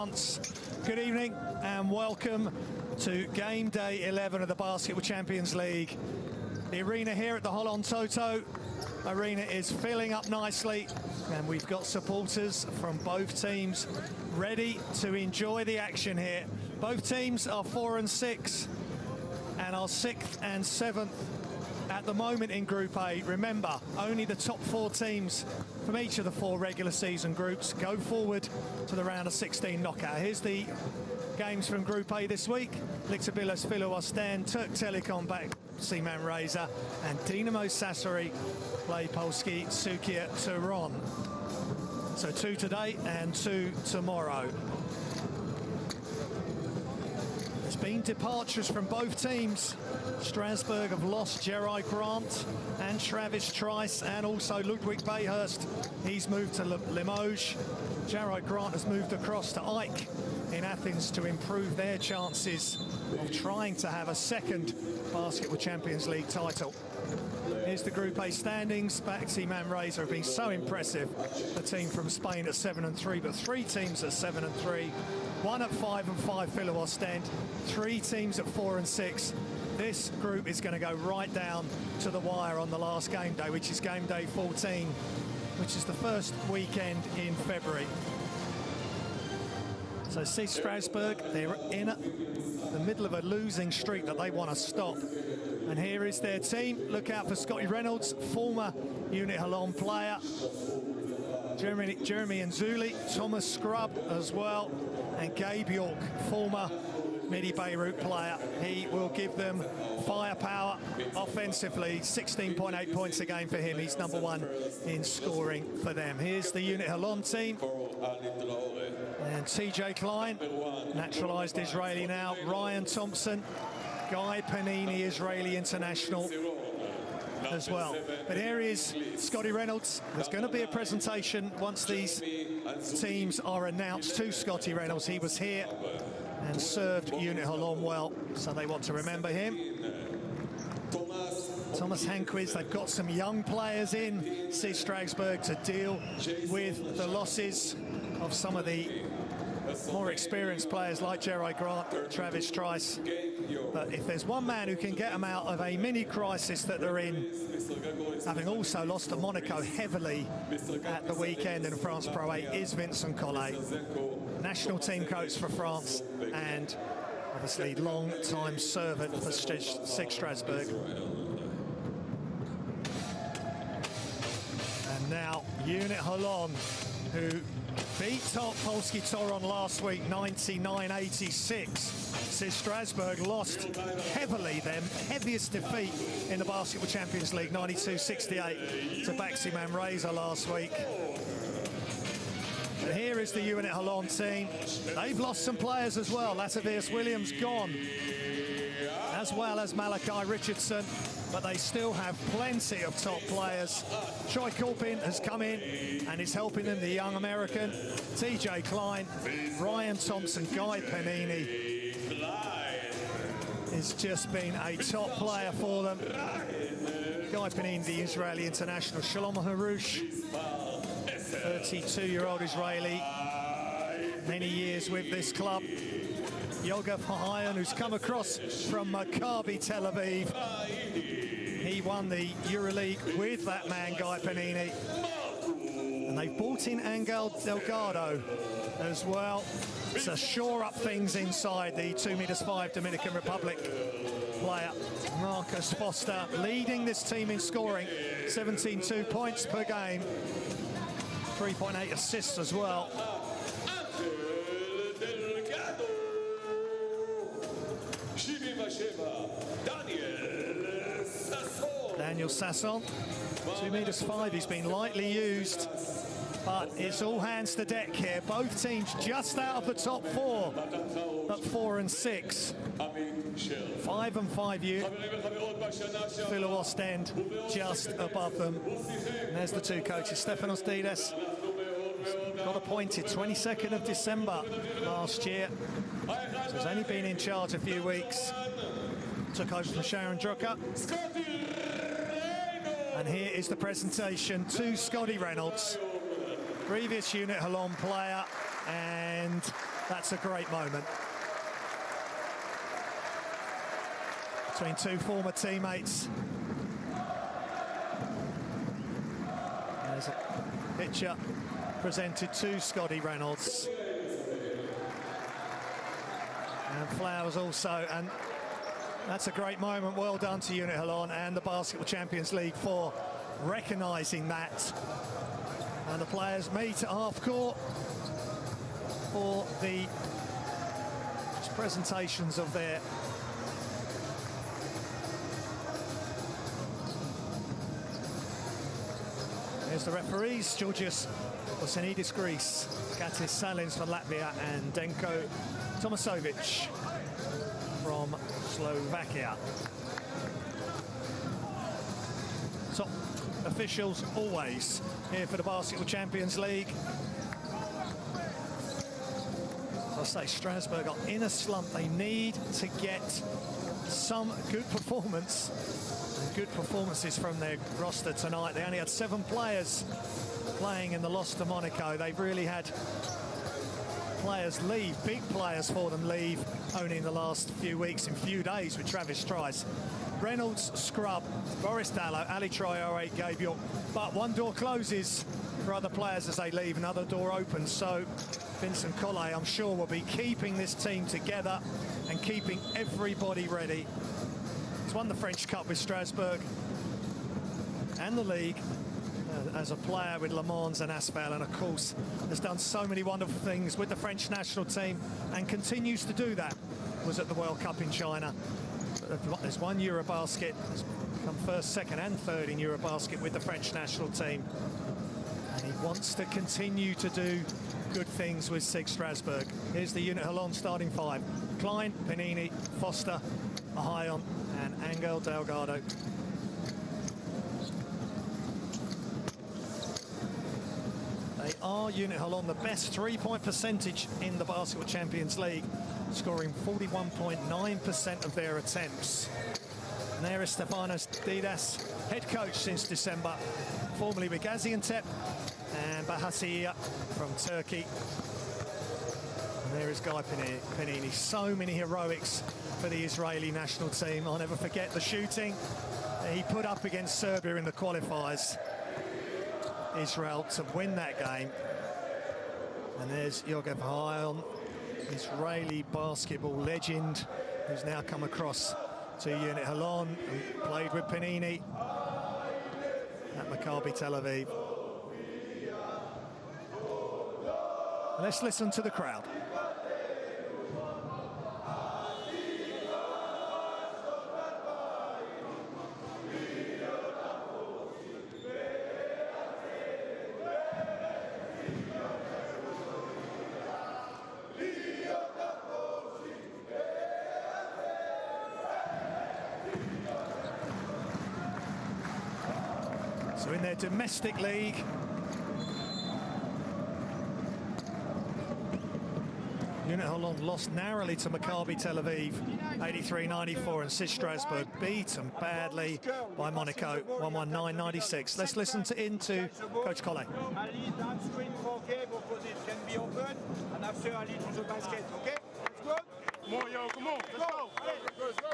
Good evening and welcome to game day 11 of the Basketball Champions League. The arena here at the Holon Toto Arena is filling up nicely, and we've got supporters from both teams ready to enjoy the action here. Both teams are 4 and 6 and are 6th and 7th at the moment in Group A. Remember, only the top 4 teams from each of the 4 regular season groups go forward to the round of 16 knockout. Here's the games from Group A this week. Licktebilis, Philo Ostend, Turk Telekom, Baxi Manresa, and Dinamo Sassari play Polski Sukia Tauron. So 2 today and 2 tomorrow. There's been departures from both teams. Strasbourg have lost Gerard Grant and Travis Trice, and also Ludwig Bayhurst. He's moved to Limoges. Gerard Grant has moved across to Ike in Athens to improve their chances of trying to have a second Basketball Champions League title. Here's the Group A standings. Baxi Manresa have been so impressive. The team from Spain at 7 and 3, but 3 teams at 7 and 3. 1 at 5 and 5, Philo Ostend. 3 teams at 4 and 6. This group is going to go right down to the wire on the last game day, which is game day 14, which is the first weekend in February. So SIG Strasbourg, they're in the middle of a losing streak that they want to stop. And here is their team. Look out for Scotty Reynolds, former UNET Holon player. Jeremy Nzuli, Thomas Scrub as well, and Gabe York, former Midi Beirut player. He will give them firepower offensively. 16.8 points a game for him. He's #1 in scoring for them. Here's the UNET Holon team. And TJ Klein, naturalised Israeli now. Ryan Thompson, Guy Panini, Israeli international as well. But here is Scotty Reynolds. There's going to be a presentation once these teams are announced to Scotty Reynolds. He was here and served UNET Holon well, so they want to remember him. Thomas Hanquist, they've got some young players in SIG Strasbourg to deal with the losses of some of the more experienced players like Gerard Grant, Travis Trice. But if there's one man who can get them out of a mini crisis that they're in, having also lost to Monaco heavily at the weekend in France Pro A, is Vincent Collet, national team coach for France and obviously long-time servant for SIG Strasbourg. And now UNET Holon, who beat Polski Tauron last week, 99-86. SIG Strasbourg lost heavily, their heaviest defeat in the Basketball Champions League, 92-68 to Baxi Manresa last week. And here is the UNET Holon team. They've lost some players as well. Latavius Williams gone, as well as Malachi Richardson, but they still have plenty of top players. Troy Corbin has come in and is helping them, the young American. TJ Klein, Ryan Thompson, Guy Panini has just been a top player for them. Guy Panini, the Israeli international. Shalom Harush, 32-year-old Israeli, many years with this club. Yoga Fahayan, who's come across from Maccabi Tel Aviv. He won the EuroLeague with that man, Guy Panini. And they've brought in Angel Delgado as well to shore up things inside. The 2'5" Dominican Republic player, Marcus Foster, leading this team in scoring. 17.2 points per game. 3.8 assists as well. Daniel Sasson, 2'5". He's been lightly used, but it's all hands to deck here. Both teams just out of the top 4 at 4 and 6. 5 and 5 Philo Ostend just above them. And there's the 2 coaches. Stefanos Dides got appointed 22nd of December last year, so he's only been in charge a few weeks. Took over from Sharon Drucker. And here is the presentation to Scotty Reynolds, previous UNET Holon player and That's a great moment. Between two former teammates. There's a picture presented to Scotty Reynolds. And flowers also, and that's a great moment. Well done to UNET Holon and the Basketball Champions League for recognising that. And the players meet at half court for the presentations of their There's the referees, Georgios Osenidis, Greece, Gatis Salins for Latvia, and Denko Tomasovic from Slovakia. Top officials always here for the Basketball Champions League. As I say, Strasbourg are in a slump. They need to get some good performances from their roster tonight. They only had 7 players playing in the loss to Monaco. They've really had players leave, big players for them leave only in the last few weeks, in few days, with Travis Trice. Reynolds, Scrub, Boris Dallow, Ali Traore, Gabe York. But one door closes for other players as they leave, another door opens. So Vincent Collet, I'm sure, will be keeping this team together and keeping everybody ready. He's won the French Cup with Strasbourg and the league as a player with Le Mans and Asvel, and of course has done so many wonderful things with the French national team and continues to do that. Was at the World Cup in China. There's won Eurobasket, has come first, second and third in Eurobasket with the French national team, and he wants to continue to do good things with SIG Strasbourg. Here's the UNET Holon starting 5. Klein, Panini, Foster, Holon and Angel Delgado. They are, UNET Holon, the best three-point percentage in the Basketball Champions League, scoring 41.9% of their attempts. And there is Stefanos Didas, head coach since December, formerly with Gaziantep, and Bahasiya from Turkey. And there is Guy Panini. So many heroics for the Israeli national team. I'll never forget the shooting he put up against Serbia in the qualifiers. Israel to win that game. And there's Yogev Hayon, Israeli basketball legend, who's now come across to UNET Holon and played with Panini at Maccabi Tel Aviv. And let's listen to the crowd. So in their domestic league, UNET Holon lost narrowly to Maccabi Tel Aviv, 83-94, and SIG Strasbourg beaten badly by Monaco, 119-96. Let's listen into Coach Collet. Ali, that's screen for Gabe, opposite can be open, and after Ali to the basket, okay? Let's go. Come on, yo, come on, let's go. Let's go.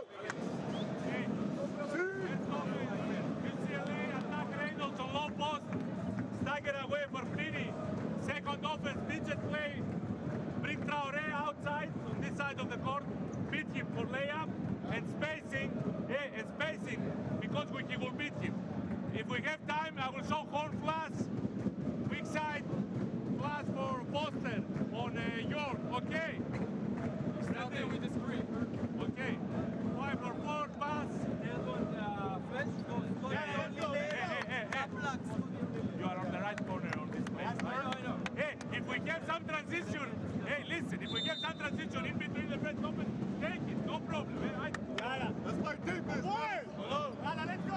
Reynolds on low post, stagger away for Pliny. Second offense, midget play. Bring Traore outside on this side of the court. Beat him for layup and spacing. And spacing because he will beat him. If we have time, I will show Horn flash. Weak side flash for Foster on York. Okay. He's not there with the screen. Okay. 5-for-4 pass. You are on the right corner on this place. I know. Hey, if we get some transition, hey, listen, if we get some transition in between the French open, take it, no problem. Hey, Let's play defense. Hello. Let's go.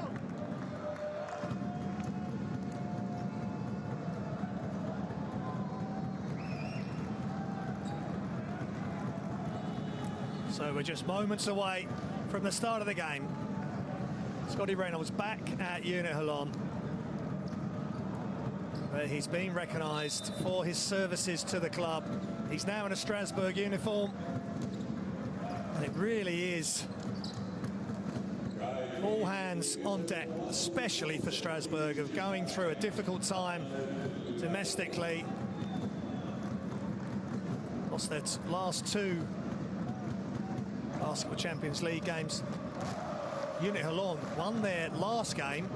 So we're just moments away from the start of the game. Scotty Reynolds back at UNET Holon, where he's been recognised for his services to the club He's now in a Strasbourg uniform. And it really is all hands on deck, especially for Strasbourg, of going through a difficult time domestically. Lost their last 2 Basketball Champions League games. UNET Holon won their last game,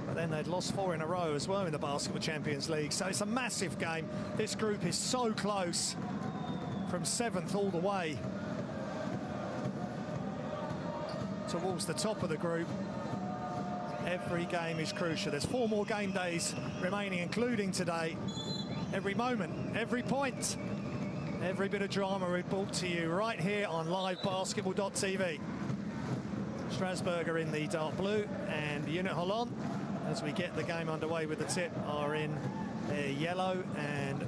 but then they'd lost 4 in a row as well in the Basketball Champions League. So it's a massive game. This group is so close, from 7th all the way towards the top of the group. Every game is crucial. There's 4 more game days remaining, including today. Every moment, every point, every bit of drama is brought to you right here on livebasketball.tv. Strasbourg are in the dark blue, and UNET Holon, as we get the game underway with the tip, are in their yellow and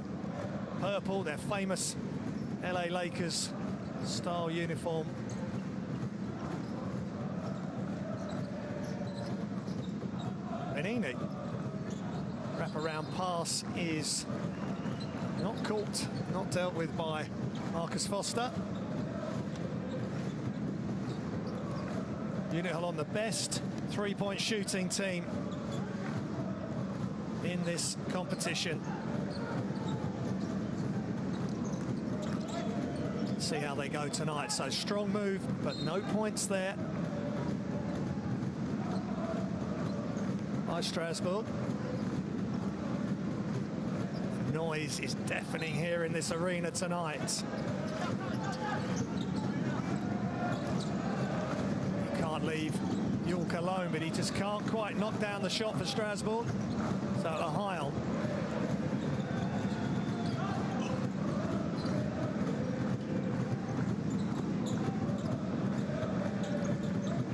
purple, their famous LA Lakers style uniform. Benini. Wraparound pass is not caught, not dealt with by Marcus Foster. UNET Holon, the best 3-point shooting team in this competition. See how they go tonight. So strong move, but no points there by Strasbourg. The noise is deafening here in this arena tonight. You can't leave York alone, but he just can't quite knock down the shot for Strasbourg. So Holon.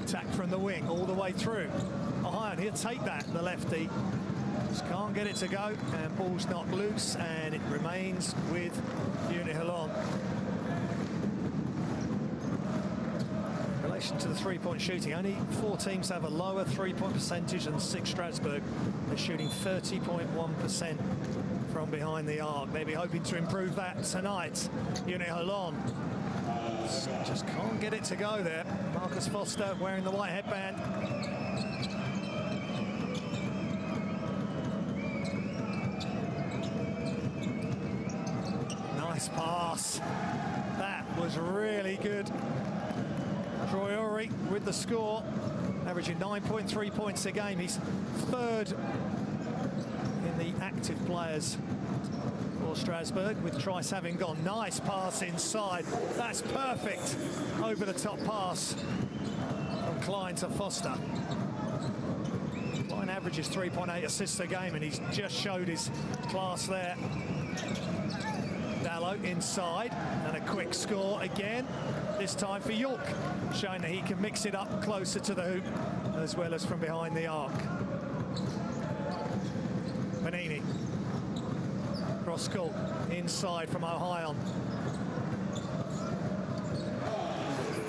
Attack from the wing all the way through. Holon, he'll take that, the lefty. Just can't get it to go, and ball's knocked loose, and it remains with UNET Holon. In relation to the 3-point shooting, only 4 teams have a lower 3-point percentage than SIG Strasbourg. They're shooting 30.1% from behind the arc. They'll be hoping to improve that tonight. UNET Holon just can't get it to go there. Marcus Foster wearing the white headband. Nice pass. That was really good. Troyori with the score, averaging 9.3 points a game. He's 3rd in the active players for Strasbourg, with Trice having gone. Nice pass inside. That's perfect. Over the top pass from Klein to Foster. Klein averages 3.8 assists a game, and he's just showed his class there. Dallo inside, and a quick score again, this time for York, showing that he can mix it up closer to the hoop as well as from behind the arc. Benini. Cross court, inside from Holon.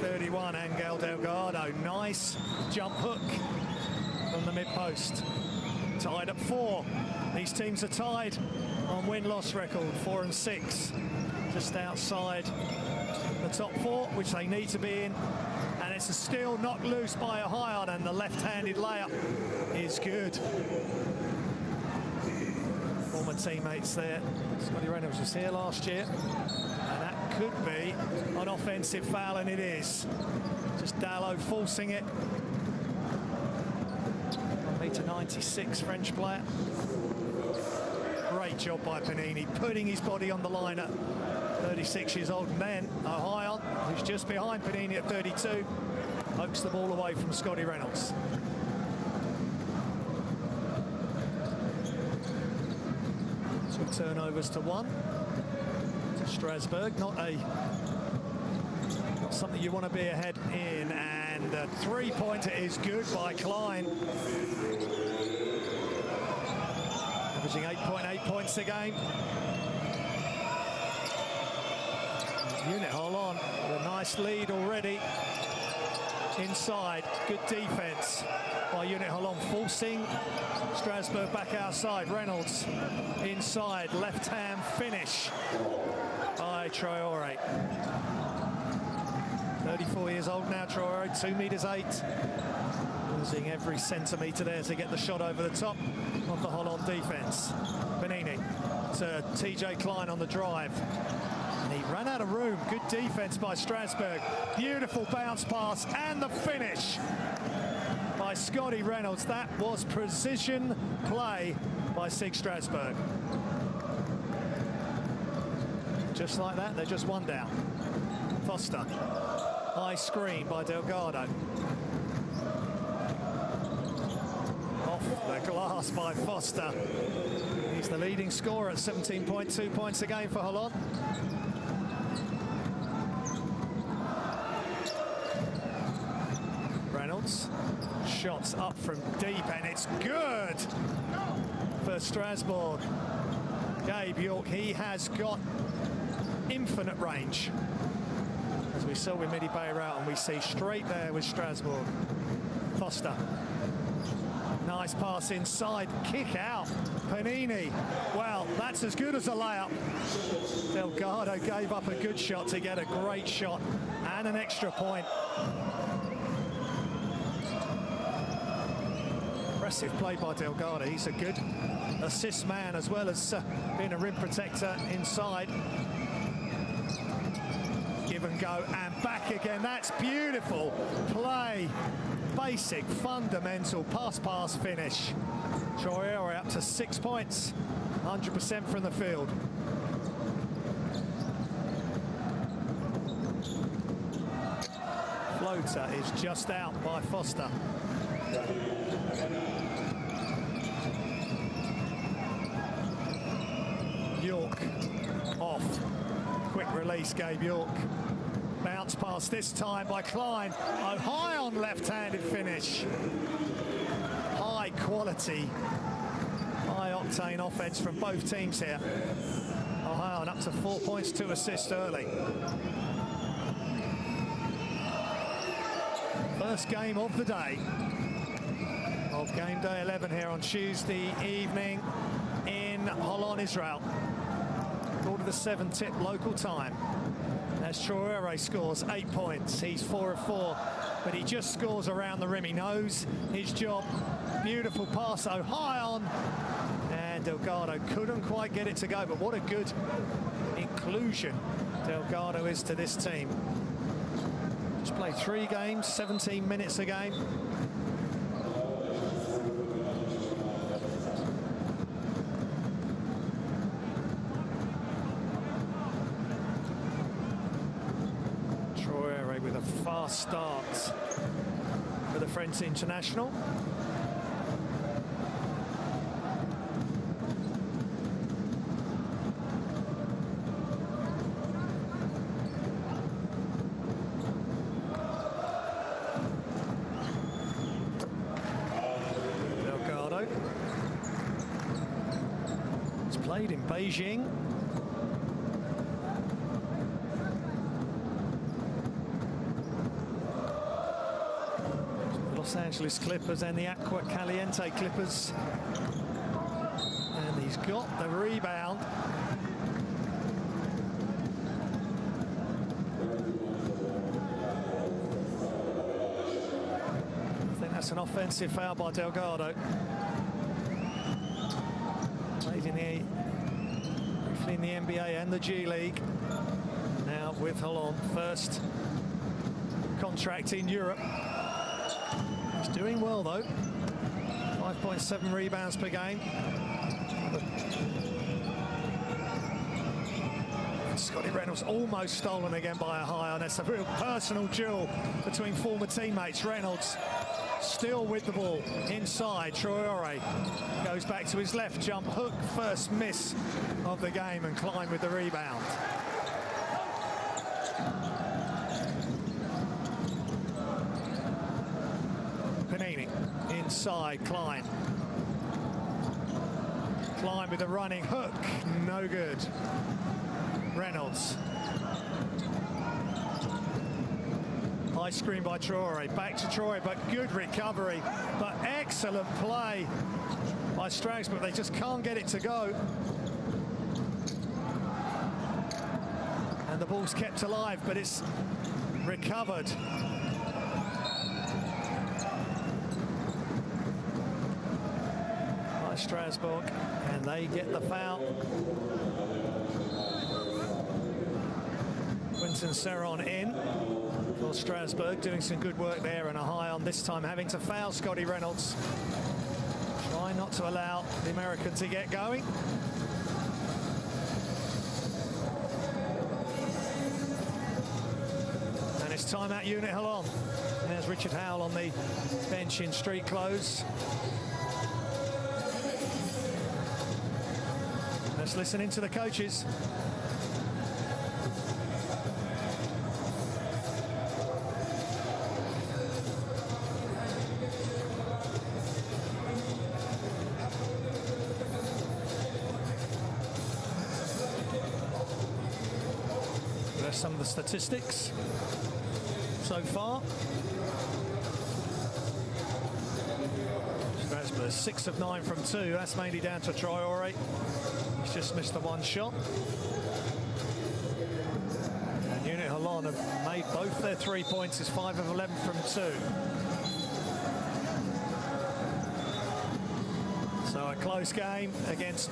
31, Angel Delgado. Nice jump hook from the mid-post. Tied at 4. These teams are tied on win-loss record, 4 and 6. Just outside the top 4, which they need to be in. And it's a steal knocked loose by Holon, and the left-handed layup is good. Former teammates there. Scotty Reynolds was here last year, and that could be an offensive foul, and it is. Just Dallo forcing it. 1.96 French player. Great job by Benini, putting his body on the line at 36 years old. And then Holon, who's just behind Benini at 32, pokes the ball away from Scotty Reynolds. Turnovers to 1 to Strasbourg. Not something you want to be ahead in, and the 3-pointer is good by Klein, averaging 8.8 points a game. UNET Holon with a nice lead already inside. Good defence by UNET Holon, forcing Strasbourg back outside. Reynolds inside, left-hand finish by Traore. 34 years old now, Traore, 2 metres 8. Losing every centimetre there to get the shot over the top of the Holon defence. Benini to TJ Klein on the drive. And he ran out of room. Good defence by Strasbourg. Beautiful bounce pass and the finish by Scotty Reynolds. That was precision play by SIG Strasbourg. Just like that, they're just one down. Foster. High screen by Delgado. Off the glass by Foster. He's the leading scorer at 17.2 points a game for Holon. Reynolds. Shots up from deep and it's good for Strasbourg. Gabe York, he has got infinite range. As we saw with Midi Bayrout, and we see straight there with Strasbourg. Foster. Nice pass inside, kick out. Panini. Well, that's as good as a layup. Delgado gave up a good shot to get a great shot and an extra point. Impressive play by Delgado. He's a good assist man as well as being a rim protector inside. Give and go and back again. That's beautiful play. Basic, fundamental pass finish. Traore up to 6 points, 100% from the field. Floater is just out by Foster. York off. Quick release, Gabe York. Bounce pass this time by Klein. Oh, high on left-handed finish. High quality, high octane offense from both teams here. Ohio up to 4 points, 2 assists early. First game of the day of game day 11 here on Tuesday evening in Holon, Israel. 7 tip local time. As Traore scores 8 points, he's 4 of 4, but he just scores around the rim. He knows his job. Beautiful pass, so high on, and Delgado couldn't quite get it to go, but what a good inclusion Delgado is to this team. Just played 3 games, 17 minutes a game. With a fast start for the French international. Delgado. It's played in Beijing. Los Angeles Clippers and the Aqua Caliente Clippers. And he's got the rebound. I think that's an offensive foul by Delgado. Played briefly in the NBA and the G League. Now with Holon, first contract in Europe. He's doing well though. 5.7 rebounds per game. And Scotty Reynolds almost stolen again by Ohio. And that's a real personal duel between former teammates. Reynolds still with the ball inside. Traore goes back to his left jump hook. First miss of the game, and Klein with the rebound. Panini inside, Klein. Klein with a running hook, no good. Reynolds. High Nice screen by Traore. Back to Traore, but good recovery. But excellent play by Strasbourg. They just can't get it to go. And the ball's kept alive, but it's recovered. By Strasbourg, and they get the foul. Quinton Serron in for Strasbourg, doing some good work there, and a high on this time, having to foul Scotty Reynolds. Try not to allow the American to get going. And it's time at UNET Holon. There's Richard Howell on the bench in street clothes. Let's listen in to the coaches. There's some of the statistics so far. Strasbourg 6 of 9 from 2. That's mainly down to Traore. He's just missed the one shot. And UNET Holon have made both their 3 points. It's 5 of 11 from 2. So a close game against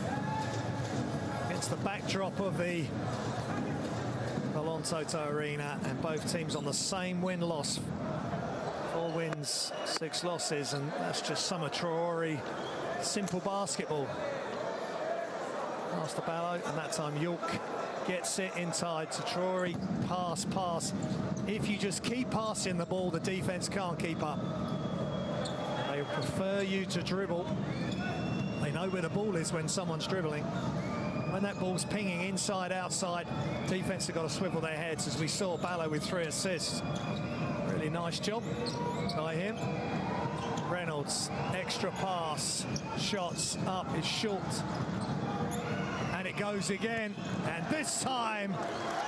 the backdrop of the Holon Toto Arena, and both teams on the same win-loss. 4 wins, 6 losses, and that's just some of Traore simple basketball. Pass to Ballo, and that time York gets it inside to Traore. Pass, pass. If you just keep passing the ball, the defense can't keep up. They prefer you to dribble. They know where the ball is when someone's dribbling. When that ball's pinging inside, outside, defense have got to swivel their heads, as we saw Ballo with 3 assists. Really nice job by him. Reynolds, extra pass, shots up, is short. And it goes again, and this time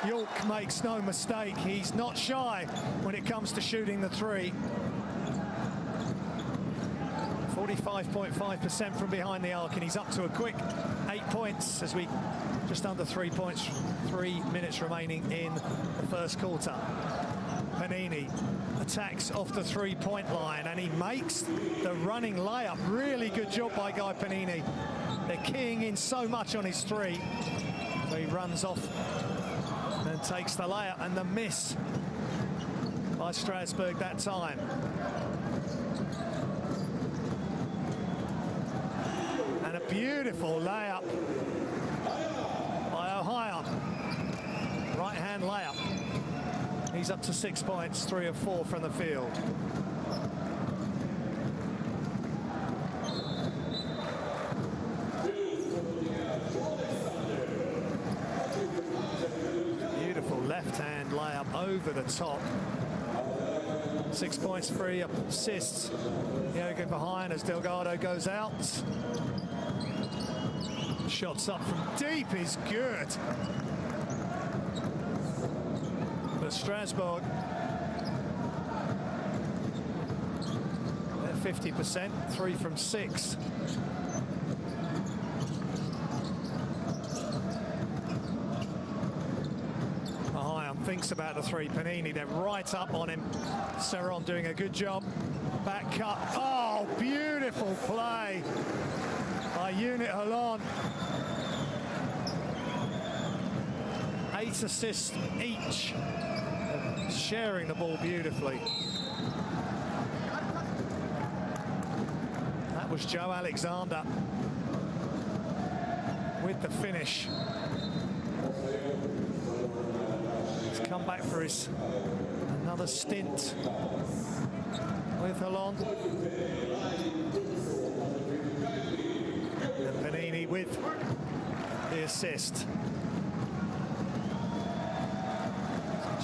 York makes no mistake. He's not shy when it comes to shooting the 3. 45.5% from behind the arc, and he's up to a quick 8 points as we just under 3 points, 3 minutes remaining in the first quarter. Panini attacks off the 3-point line, and he makes the running layup. Really good job by Guy Panini. They're keying in so much on his 3. So he runs off and takes the layup, and the miss by Strasbourg that time. And a beautiful layup by Ohio. Right-hand layup. He's up to 6 points, 3 of 4 from the field. Beautiful left-hand layup over the top. 6 points, 3 assists. Yoga behind as Delgado goes out. Shots up from deep is good. But Strasbourg, they're 50%, 3 from 6. Ohio thinks about the 3. Panini, they're right up on him. Serron doing a good job. Back cut. Oh, beautiful play by UNET Holon. 8 assists each, sharing the ball beautifully. That was Joe Alexander with the finish. He's come back for another stint with Holon. And Panini with the assist.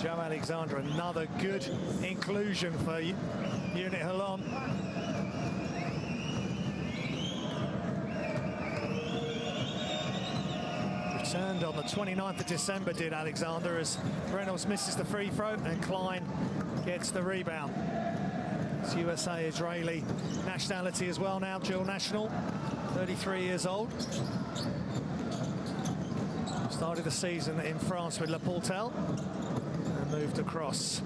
Joe Alexander, another good inclusion for UNET Holon. Turned on the 29th of December, did Alexander, as Reynolds misses the free throw and Klein gets the rebound. It's USA-Israeli nationality as well now, dual national, 33 years old. Started the season in France with Le Portel and moved across.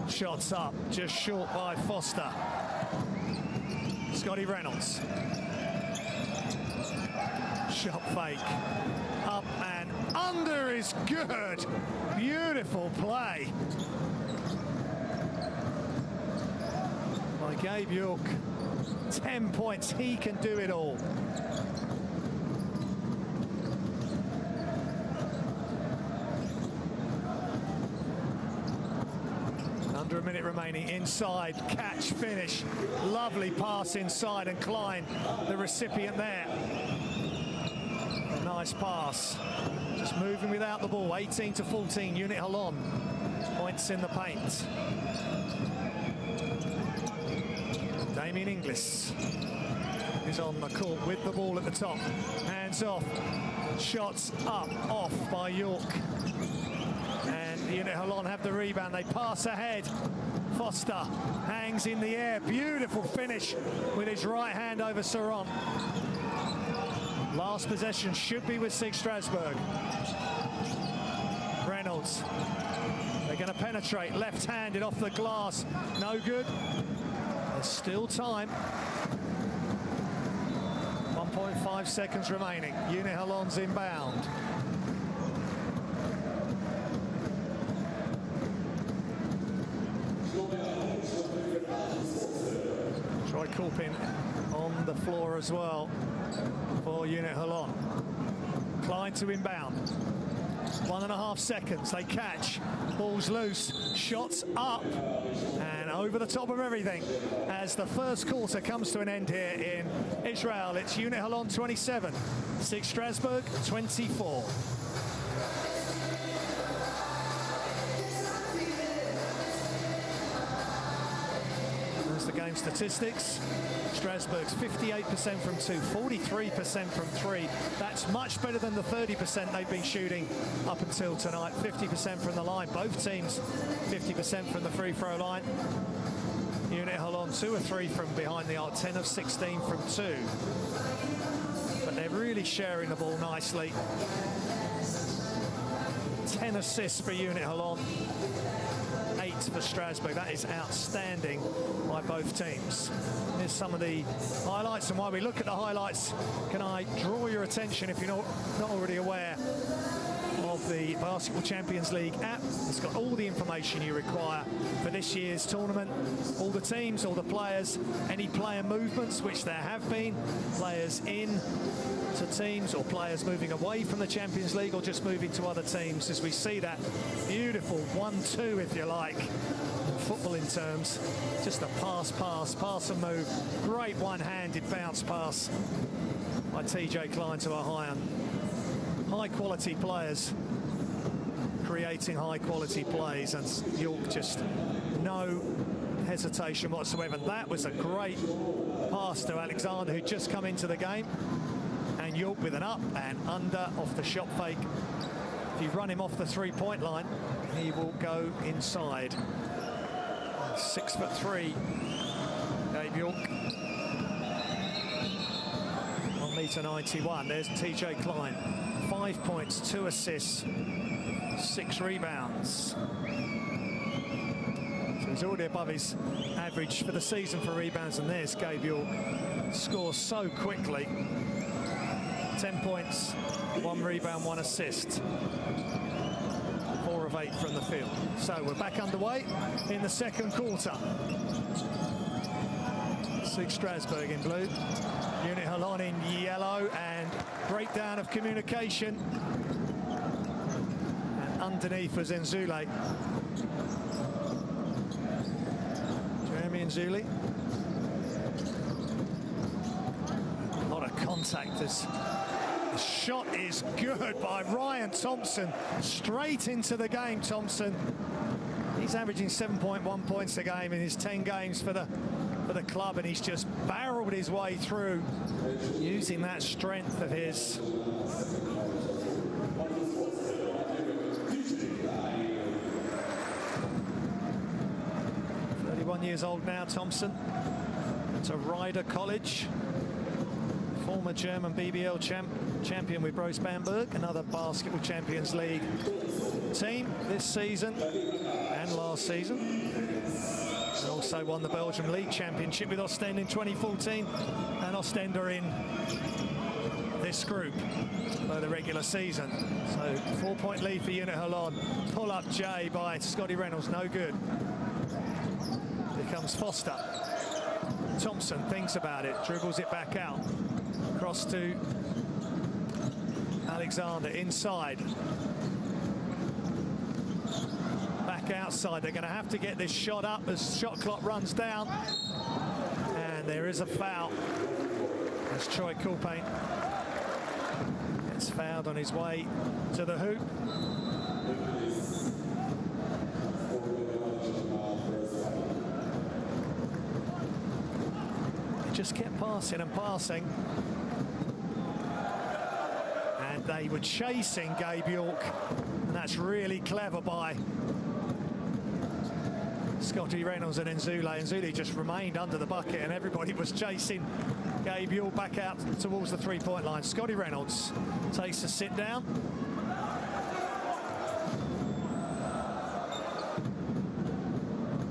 Shots up, just short by Foster. Scotty Reynolds. Shot fake. Up and under is good. Beautiful play by Gabe York. 10 points. He can do it all. Under a minute remaining. Inside, catch, finish. Lovely pass inside, and Klein, the recipient there. A nice pass. Just moving without the ball. 18-14, UNET Holon. Points in the paint. Damien Inglis is on the court with the ball at the top. Hands off. Shots up, off by York. And UNET Holon have the rebound. They pass ahead. Foster hangs in the air. Beautiful finish with his right hand over Saron. Last possession should be with SIG Strasbourg. Reynolds. They're going to penetrate. Left-handed off the glass. No good. There's still time. 1.5 seconds remaining. UNET Holon's inbound. Troy Coulpin on the floor as well for UNET Holon. Klein to inbound. 1.5 seconds. They catch. Ball's loose. Shots up and over the top of everything as the first quarter comes to an end here in Israel. It's UNET Holon 27, SIG Strasbourg 24. There's the game statistics. Strasbourg's 58% from 2, 43% from 3. That's much better than the 30% they've been shooting up until tonight. 50% from the line. Both teams 50% from the free throw line. UNET Holon 2 of 3 from behind the arc, 10 of 16 from 2. But they're really sharing the ball nicely. 10 assists for UNET Holon. 8 for Strasbourg. That is outstanding by both teams. Here's some of the highlights, and while we look at the highlights, can I draw your attention, if you're not already aware, of the Basketball Champions League app. It's got all the information you require for this year's tournament. All the teams, all the players, any player movements, which there have been, players in to teams or players moving away from the Champions League or just moving to other teams, as we see that beautiful 1-2, if you like, footballing terms. Just a pass and move. Great one-handed bounce pass by TJ Klein to Ohio. High-quality players creating high-quality plays, and York just no hesitation whatsoever. That was a great pass to Alexander, who'd just come into the game, and York with an up and under off the shot fake. If you run him off the three-point line, he will go inside. 6'3", Gabe York. 1m91. There's TJ Klein. 5 points, 2 assists, 6 rebounds. So he's already above his average for the season for rebounds, and there's Gabe York. Scores so quickly. 10 points, 1 rebound, 1 assist. 4 of 8 from the field. So we're back underway in the second quarter. SIG Strasbourg in blue, UNET Holon in yellow, and breakdown of communication. And underneath was Nzule. Jeremy Nzule. A lot of contact. The shot is good by Ryan Thompson. Straight into the game, Thompson. He's averaging 7.1 points a game in his 10 games for the club, and he's just barreled his way through using that strength of his. 31 years old now, Thompson. To Ryder College. Former German BBL champion with Bros Bamberg, another Basketball Champions League team this season and last season. And also won the Belgium League Championship with Ostend in 2014, and Ostend are in this group for the regular season. So 4-point lead for UNET Holon. Pull up J by Scotty Reynolds, no good. Here comes Foster. Thompson thinks about it, dribbles it back out. Cross to Alexander inside. Back outside. They're going to have to get this shot up as shot clock runs down. And there is a foul as Troy Coulpain gets fouled on his way to the hoop. He just kept passing and passing. And they were chasing Gabe York, and that's really clever by Scotty Reynolds and Nzule. Nzule just remained under the bucket, and everybody was chasing Gabe York back out towards the three-point line. Scotty Reynolds takes a sit down.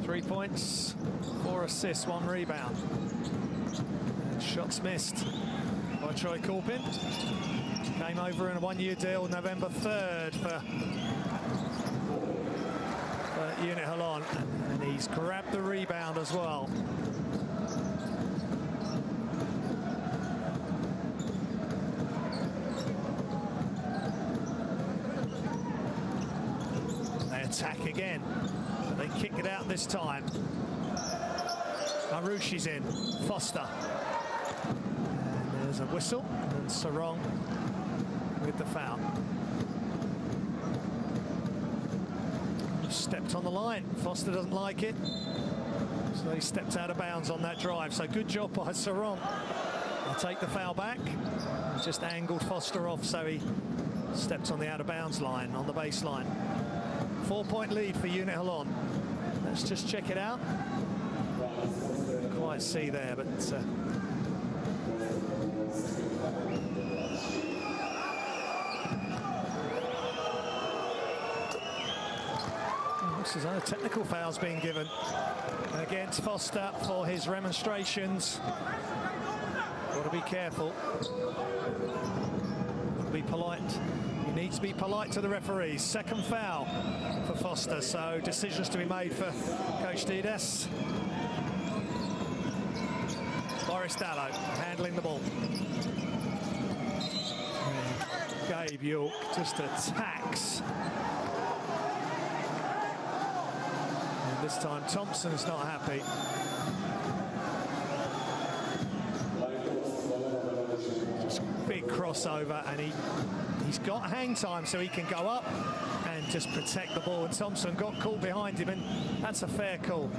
Three points, 4 assists, 1 rebound. And shots missed by Troy Coulpain. Came over in a 1-year deal November 3rd for UNET Holon, and he's grabbed the rebound as well. They attack again, but they kick it out this time. Marouchi's in, Foster. And there's a whistle, and Sarong with the foul. Stepped on the line. Foster doesn't like it, so he stepped out of bounds on that drive. So good job by Sarong. I'll take the foul back. He just angled Foster off, so he stepped on the out of bounds line on the baseline. 4-point lead for UNET Holon. Let's just check it out. Can't quite see there, but looks as though a technical foul's being given against Foster for his remonstrations. Got to be careful. Got to be polite. He needs to be polite to the referees. Second foul for Foster, so decisions to be made for Coach Didas. Boris Dallow handling the ball. And Gabe York just attacks. This time Thompson's not happy. Just big crossover, and he's got hang time, so he can go up and just protect the ball. And Thompson got caught behind him, and that's a fair call.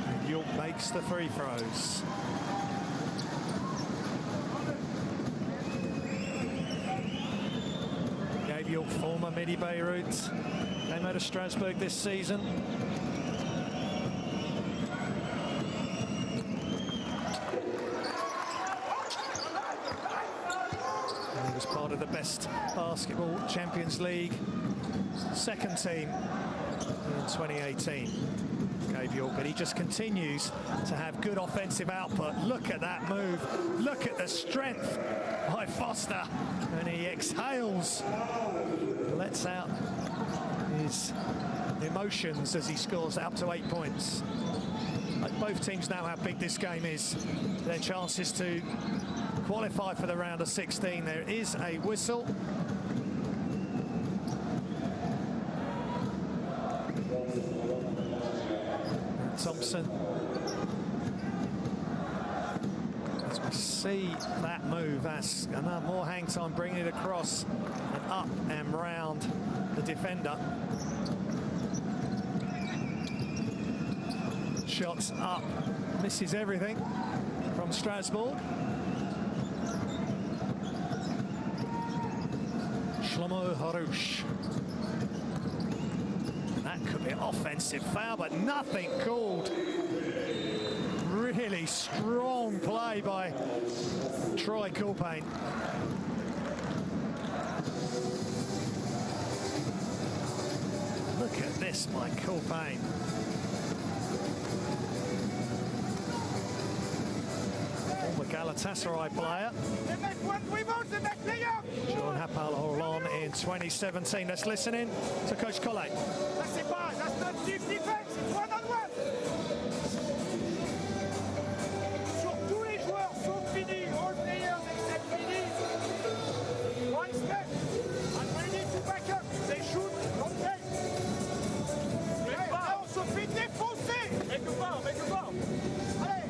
And York makes the free throws. York, former Midi Beirut, came out of Strasbourg this season. And he was part of the best Basketball Champions League second team in 2018. Gabe York, but he just continues to have good offensive output. Look at that move. Look at the strength by Foster. And he exhales, lets out his emotions as he scores up to 8 points. Like, both teams know how big this game is. Their chances to qualify for the round of 16. There is a whistle. Thompson. As we see that move, that's enough more hang time, bringing it across and up and round the defender. Shots up, misses everything from Strasbourg. Shlomo Harouche. That could be an offensive foul, but nothing called. Really strong play by Troy Coulpain. Look at this by Coulpain. Former Galatasaray player. John Hapal Holon in 2017. Let's listen in to Coach Collet. That's not deep defense, it's one-on-one. Sur tous les joueurs, sauf Fini, all players except Fini. One step, and we need to back up. They shoot, don't take. Là, on se fait défoncer. Mec le fort. Allez,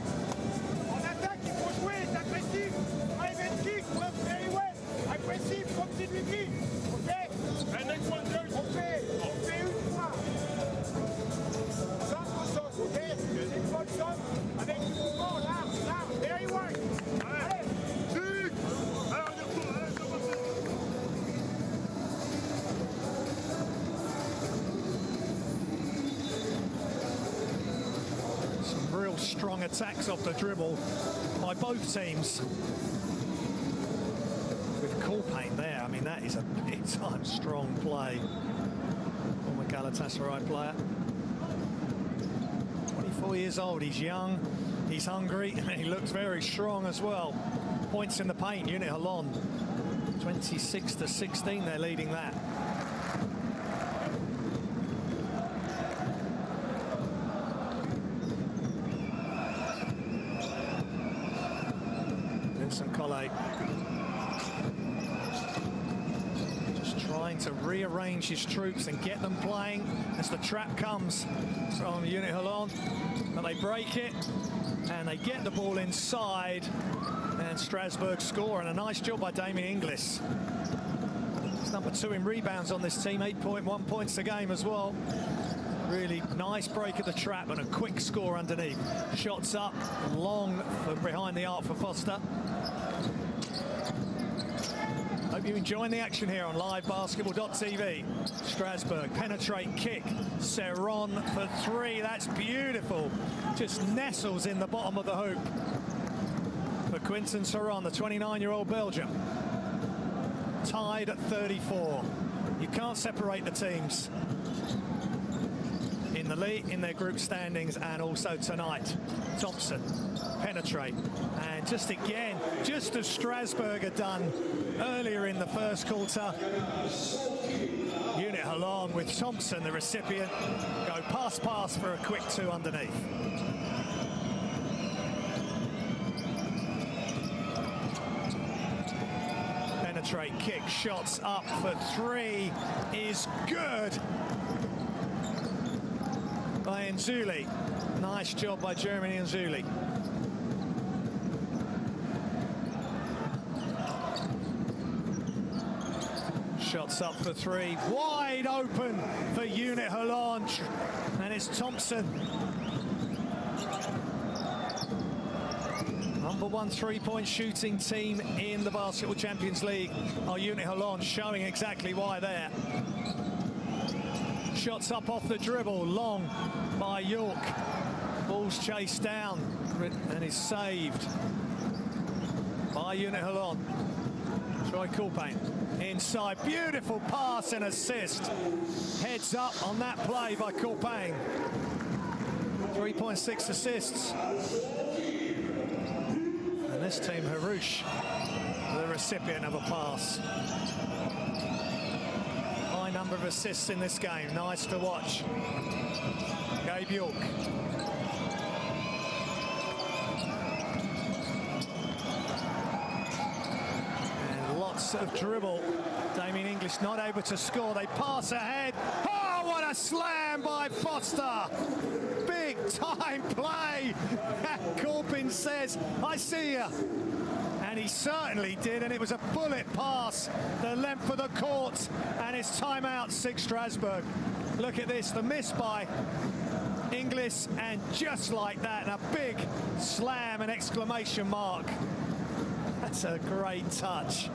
en attaque, il faut jouer, c'est agressif. Drive and kick, work very well. Agressif, continuity. OK? On fait une fois. Centre, OK? Une bonne centre avec du mouvement, là, very well. Allez. SIG. Allez, on y retourne. Allez, c'est parti. Some real strong attacks off the dribble by both teams. With Coulpain there, I mean, that is a big-time strong play. Former Galatasaray player. 24 years old, he's young, he's hungry, and he looks very strong as well. Points in the paint, UNET Holon. 26-16, they're leading that. Vincent Collet. Just trying to rearrange his troops and get them playing as the trap comes from UNET Holon. But they break it and they get the ball inside, and Strasbourg score, and a nice job by Damien Inglis. He's number 2 in rebounds on this team, 8.1 points a game as well. Really nice break at the trap and a quick score underneath. Shots up, long from behind the arc for Foster. Hope you're enjoying the action here on livebasketball.tv. Strasbourg, penetrate, kick. Serron for 3, that's beautiful. Just nestles in the bottom of the hoop. For Quinton Serron, the 29-year-old Belgian. Tied at 34. You can't separate the teams in the league, in their group standings, and also tonight. Thompson, penetrate, and just again, just as Strasbourg had done earlier in the first quarter, UNET Holon with Thompson, the recipient, go pass for a quick 2 underneath. Penetrate, kick, shots up for 3 is good by Nzuli. Nice job by Germany and Nzuli. Shots up for 3, wide open for UNET Holon, and it's Thompson. Number 1 3-point shooting team in the Basketball Champions League are UNET Holon, showing exactly why there. Shots up off the dribble, long by York. Ball's chased down and is saved by UNET Holon. Troy Coulpain inside, beautiful pass and assist. Heads up on that play by Coulpain. 3.6 assists. And this team, Harouche, the recipient of a pass. High number of assists in this game, nice to watch. Gabe York. Of dribble. Damien Inglis not able to score. They pass ahead. Oh, what a slam by Foster. Big time play. Coulpain says, I see you. And he certainly did, and it was a bullet pass the length of the court, and it's timeout, SIG Strasbourg. Look at this, the miss by Inglis, and just like that, and a big slam and exclamation mark. That's a great touch.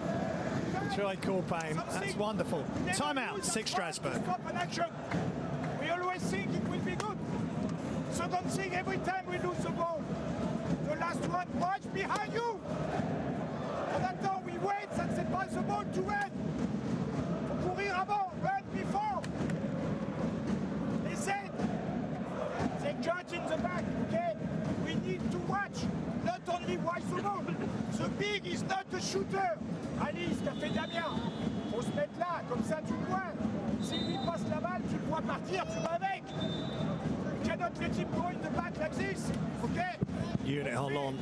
Try Corpain. That's wonderful. Timeout, SIG Strasbourg. We always think it will be good. So don't think every time we lose the ball. The last one, watch behind you. On attend, we wait, ça ne c'est pas the ball to run. Faut courir avant, run before. Listen. They judge in the back, okay? We need to watch, not only watch the ball. The big is not a shooter. Alice, qu'a fait Damien? Faut se mettre là, comme ça tu le vois. S'il lui passe la balle, tu le vois partir, tu vas avec. You cannot let him go in the back like this, okay? UNET Holon.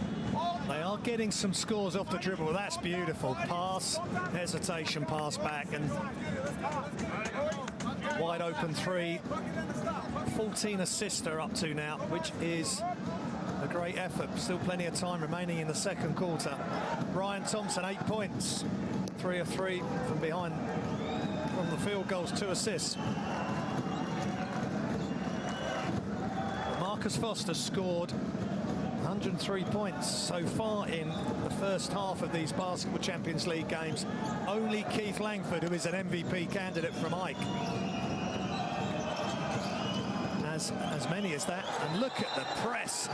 They are getting some scores off the dribble. That's beautiful. Pass, hesitation, pass back, and wide open three. 14 assists they're up to now, which is a great effort. Still plenty of time remaining in the second quarter. Ryan Thompson, 8 points. 3 of 3 from behind from the field goals, 2 assists. Marcus Foster scored 103 points so far in the first half of these Basketball Champions League games. Only Keith Langford, who is an MVP candidate from Ike, has as many as that. And look at the press.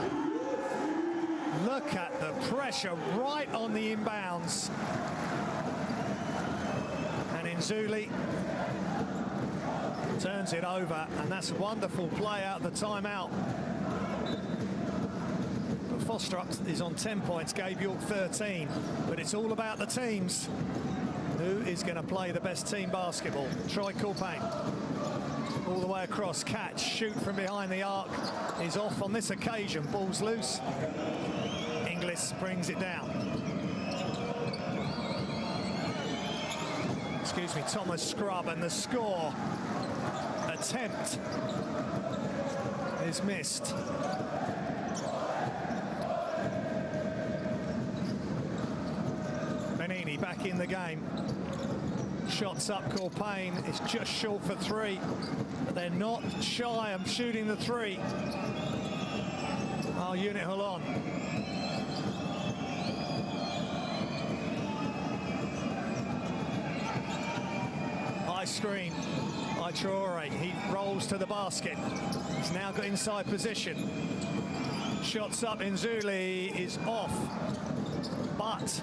Look at the pressure right on the inbounds. And Inzuli turns it over, and that's a wonderful play out of the timeout. But Foster is on 10 points, Gabe York 13. But it's all about the teams. Who is going to play the best team basketball? Troy Corpain. All the way across, catch, shoot from behind the arc is off on this occasion. Ball's loose. Inglis brings it down. Excuse me, Thomas Scrub, and the score. Attempt is missed. Benini back in the game. Shots up, Corpain is just short for 3, but they're not shy of shooting the 3. Oh, UNET Holon. High screen by Traore. He rolls to the basket. He's now got inside position. Shots up, Inzuli is off, but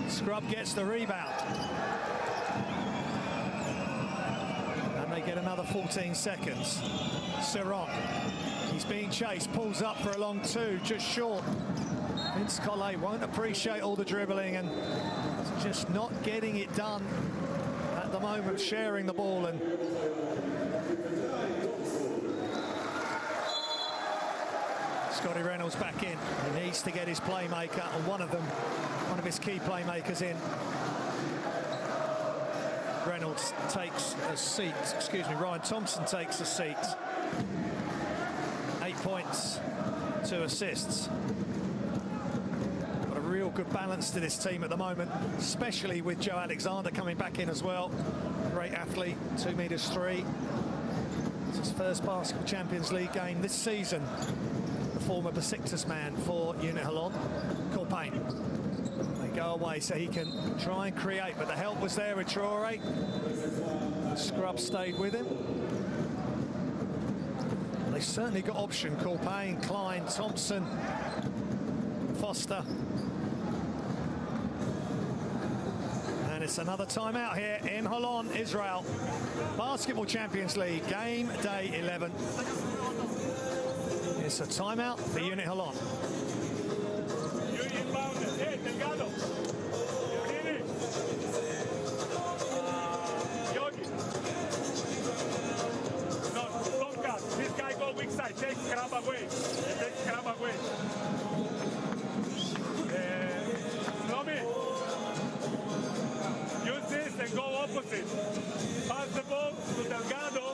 Scrub gets the rebound. They get another 14 seconds. Serron, he's being chased, pulls up for a long 2, just short. Vince Collet won't appreciate all the dribbling and just not getting it done at the moment, sharing the ball. And Scotty Reynolds back in. He needs to get his playmaker, and one of his key playmakers in. Reynolds takes a seat, excuse me, Ryan Thompson takes a seat. 8 points, 2 assists. Got a real good balance to this team at the moment, especially with Joe Alexander coming back in as well. Great athlete, 2 meters 3. It's his first Basketball Champions League game this season. The former Besiktas man for UNET Holon, Corpain. Go away so he can try and create, but the help was there with Traore. Scrub stayed with him. They certainly got option. Corpain, Klein, Thompson, Foster. And it's another timeout here in Holon, Israel. Basketball Champions League, game day 11. It's a timeout for UNET Holon. Delgado. Yogi. No, don't cut. This guy go weak side. Take Scrub away. Take Scrub away. Nomi. Use this and go opposite. Pass the ball to Delgado.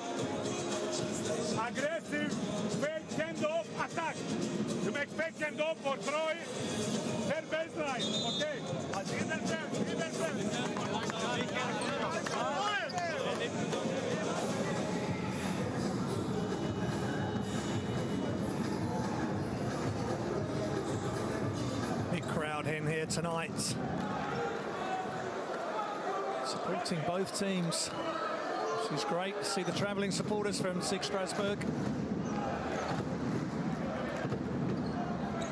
Aggressive. Fake hand-off attack. You make fake hand-off for Troy. Their baseline, okay. Big crowd in here tonight. supporting both teams, which is great to see the travelling supporters from SIG Strasbourg.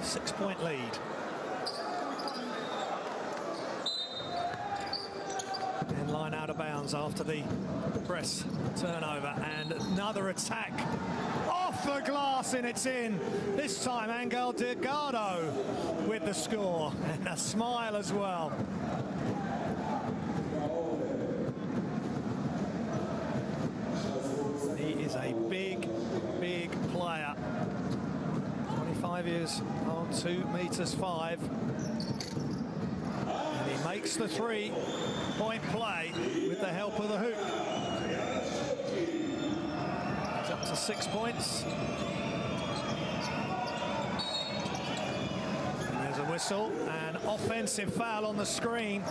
6-point lead. In line out of bounds after the press turnover, and another attack off the glass, and it's in. This time Angel Delgado with the score, and a smile as well. He is a big, big player. 25 years old, 2 meters 5. And he makes the 3-point play with the help of the hoop. He's up to 6 points. And there's a whistle, an offensive foul on the screen.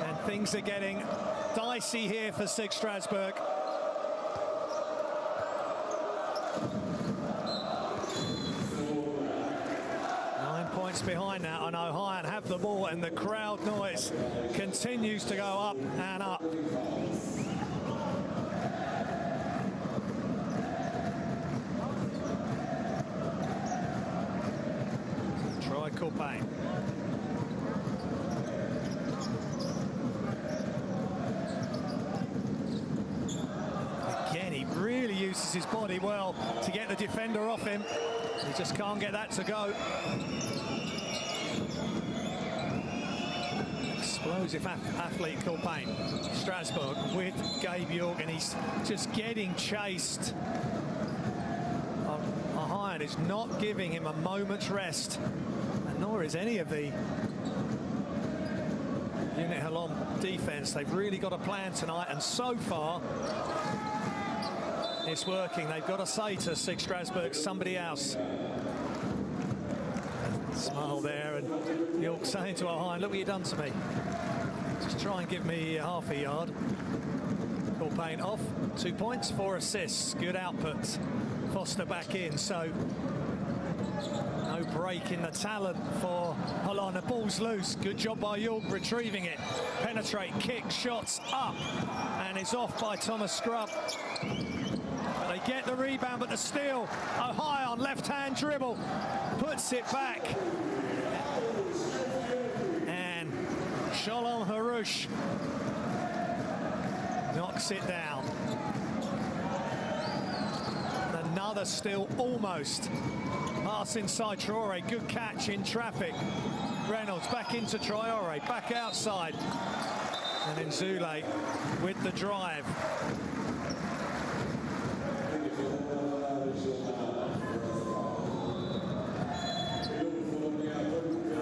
And things are getting dicey here for SIG Strasbourg. 9 points behind now, and Ohio have the ball, and the crowd noise continues to go up and up. Troy Copain. Again, he really uses his body well to get the defender off him. He just can't get that to go. Explosive athlete, Copain. Strasbourg with Gabe York, and he's just getting chased. Ohio is not giving him a moment's rest, and nor is any of the UNET Holon defense. They've really got a plan tonight, and so far it's working. They've got to say to SIG Strasbourg, somebody else. Smile there, and York saying to Ohio, look what you've done to me. Just try and give me half a yard. Copain off, 2 points, 4 assists, good output. Foster back in, so no break in the talent for Holon. The ball's loose, good job by York retrieving it. Penetrate, kick, shots up, and it's off by Thomas Scrub. They get the rebound, but the steal. Ohio on left-hand dribble, puts it back. And Shalom Harouche knocks it down. Another steal, almost. Pass inside Traore, good catch in traffic. Reynolds back into Traore, back outside. And then Zule with the drive.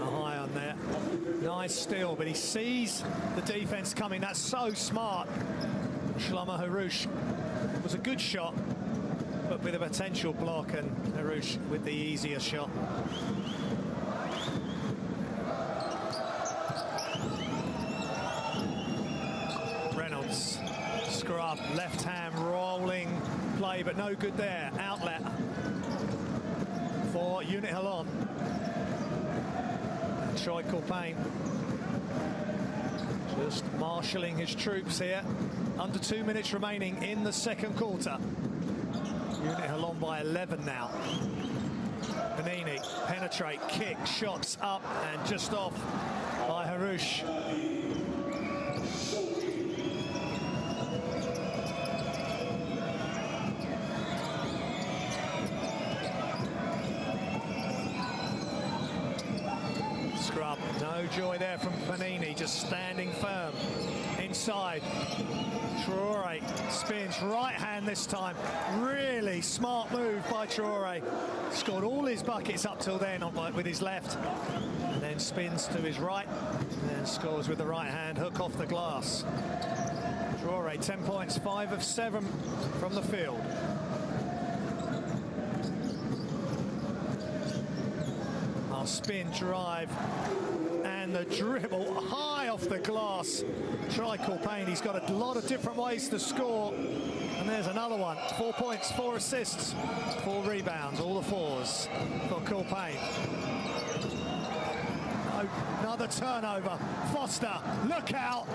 High on there. Nice steal, but he sees the defense coming. That's so smart. Shlomo Harouche was a good shot, but with a potential block, and Harouche with the easier shot. Reynolds, Scrub, left hand rolling play, but no good there. Outlet for UNET Holon. And Troy Copain just marshalling his troops here. Under 2 minutes remaining in the second quarter. UNET Holon by 11 now. Panini, penetrate, kick, shots up, and just off by Harouche. Scrub, no joy there from Panini, just standing firm inside. Traore spins, right hand this time. Really smart move by Traore. Scored all his buckets up till then with his left, and then spins to his right, and then scores with the right hand, hook off the glass. Traore, 10 points, 5 of 7 from the field. Our spin, drive, and the dribble high off the glass. Try Copain, he's got a lot of different ways to score. And there's another one. 4 points, 4 assists, 4 rebounds, all the 4s for Copain. Another turnover. Foster, look out.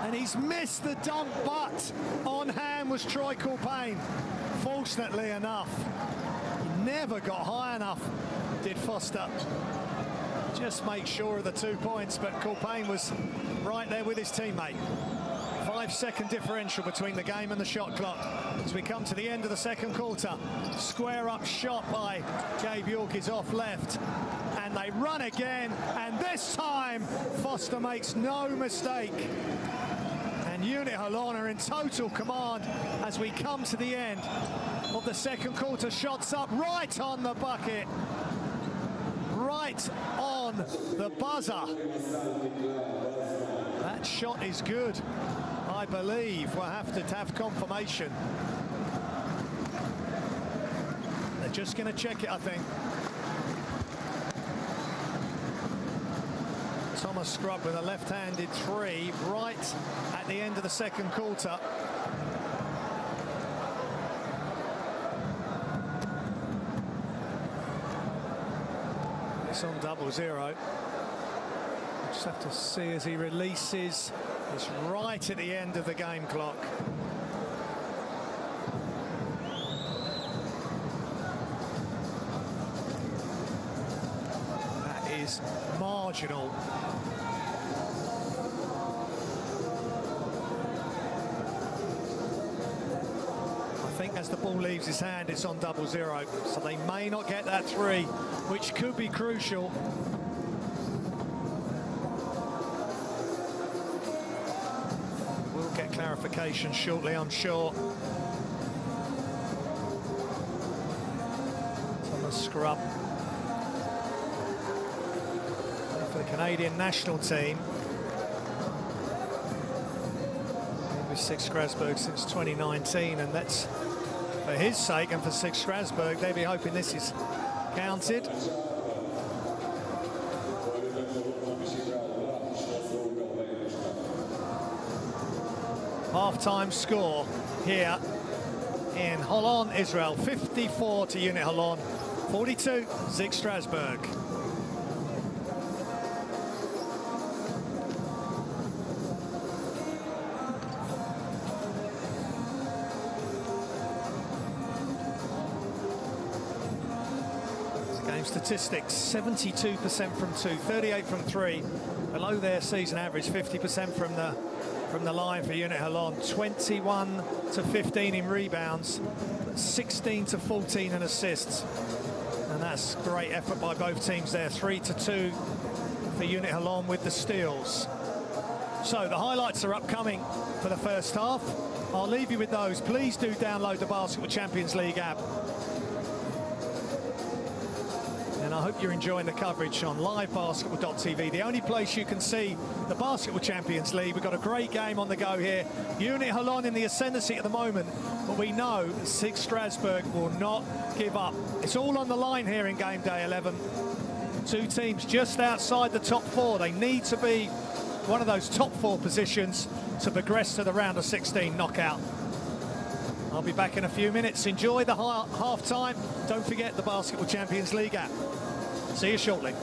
And he's missed the dunk, but on hand was Troy Culpain. Fortunately enough, he never got high enough, did Foster. Just make sure of the 2 points, but Culpain was right there with his teammate. 5-second differential between the game and the shot clock as we come to the end of the second quarter. Square up shot by Gabe York is off left, and they run again, and this time Foster makes no mistake. And UNET Holon are in total command as we come to the end of the second quarter. Shots up right on the bucket, right on the buzzer. That shot is good. I believe we'll have to have confirmation. They're just going to check it, I think. Thomas Scrubb with a left-handed three right at the end of the second quarter. It's on 0-0. Just have to see as he releases. It's right at the end of the game clock. That is marginal. I think as the ball leaves his hand, it's on 0-0. So they may not get that three, which could be crucial. Clarification shortly, I'm sure. Thomas Scrubb for the Canadian national team. Been with SIG Strasbourg since 2019, and that's for his sake and for SIG Strasbourg. They'll be hoping this is counted. Half-time score here in Holon, Israel. 54 to UNET Holon, 42 SIG Strasbourg. Game statistics: 72% from two, 38 from three, below their season average, 50% from the line for UNET Holon. 21 to 15 in rebounds, 16 to 14 in assists, and that's great effort by both teams there. 3 to 2 for UNET Holon with the steals. So the highlights are upcoming for the first half. I'll leave you with those. Please do download the Basketball Champions League app. And I hope you're enjoying the coverage on livebasketball.tv, the only place you can see the Basketball Champions League. We've got a great game on the go here. UNET Holon in the ascendancy at the moment, but we know that SIG Strasbourg will not give up. It's all on the line here in game day 11. Two teams just outside the top four. They need to be one of those top four positions to progress to the round of 16 knockout. I'll be back in a few minutes. Enjoy the half-time. Don't forget the Basketball Champions League app. See you shortly.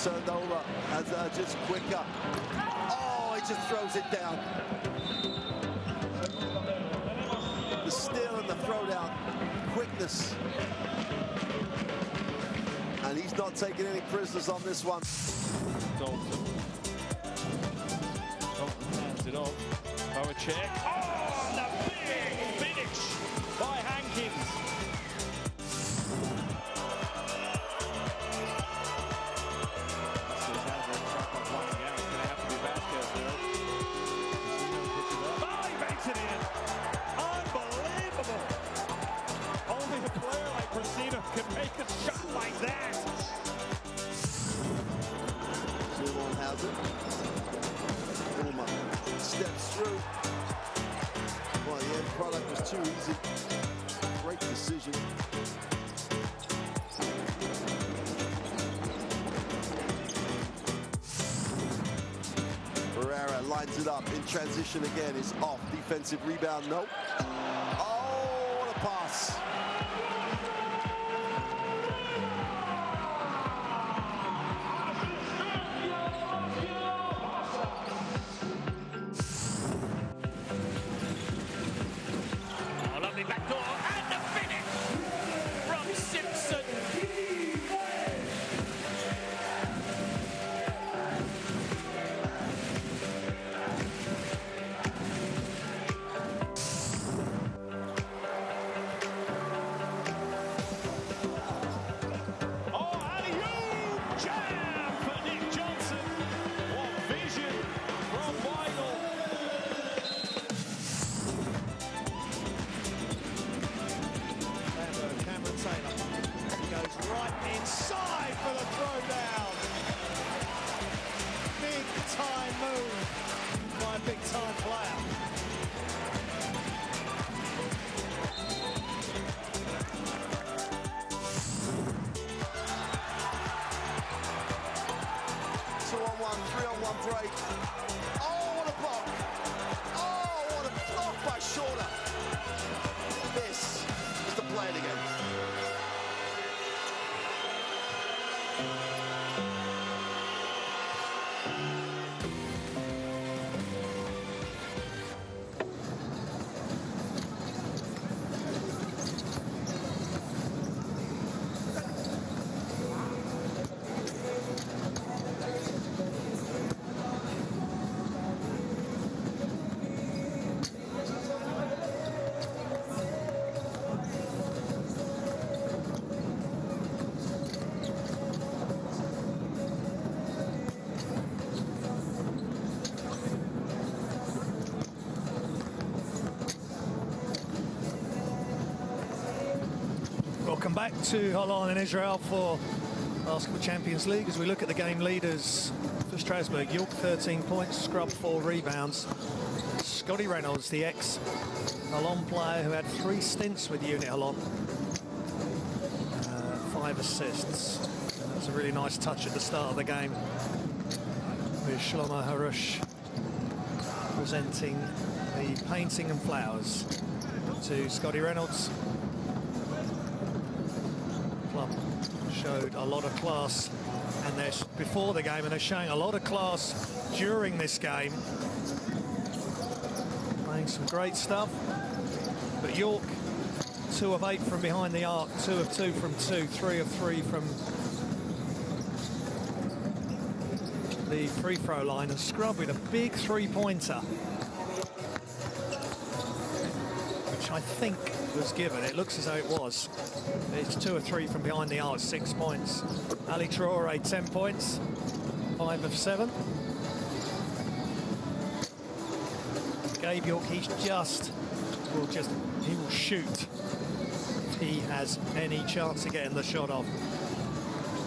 turned over and just quicker. Oh, he just throws it down. The steal and the throwdown, quickness. And he's not taking any prisoners on this one. Dalton. Dalton hands it off. Check. Oh, and the big finish by Hankins. Oh, he makes it in. Unbelievable. Only a player like Brasino can make a shot like that. Holon has it. Ulmer steps through. Well, the end product was too easy. Great decision. Herrera lines it up in transition again. Is off. Defensive rebound. Nope. Oh, what a pass. Back door and the finish from Simpson. Oh, alley-oop jam for Nick Johnson. What vision from Weigl. Goes right inside for the throwdown. Big time move by a big time player. Two-on-one, three-on-one break. Oh, what a block. Oh, what a block by Shorter. This is the play of the game. Welcome back to Holon in Israel for Basketball Champions League as we look at the game leaders for Strasbourg. York 13 points, Scrub 4 rebounds. Scotty Reynolds, the ex-Holon player who had 3 stints with UNET Holon. 5 assists. And that was a really nice touch at the start of the game with Shlomo Harush presenting the painting and flowers to Scotty Reynolds. Club showed a lot of class and they're before the game, and they're showing a lot of class during this game. Playing some great stuff. But York, 2 of 8 from behind the arc, 2 of 2 from 2, 3 of 3 from the free throw line, and Scrub with a big 3-pointer, which I think was given. It looks as though it was. It's 2 of 3 from behind the arc, 6 points. Ali Traore, 10 points, 5 of 7. Gabe York, he will shoot if he has any chance of getting the shot off.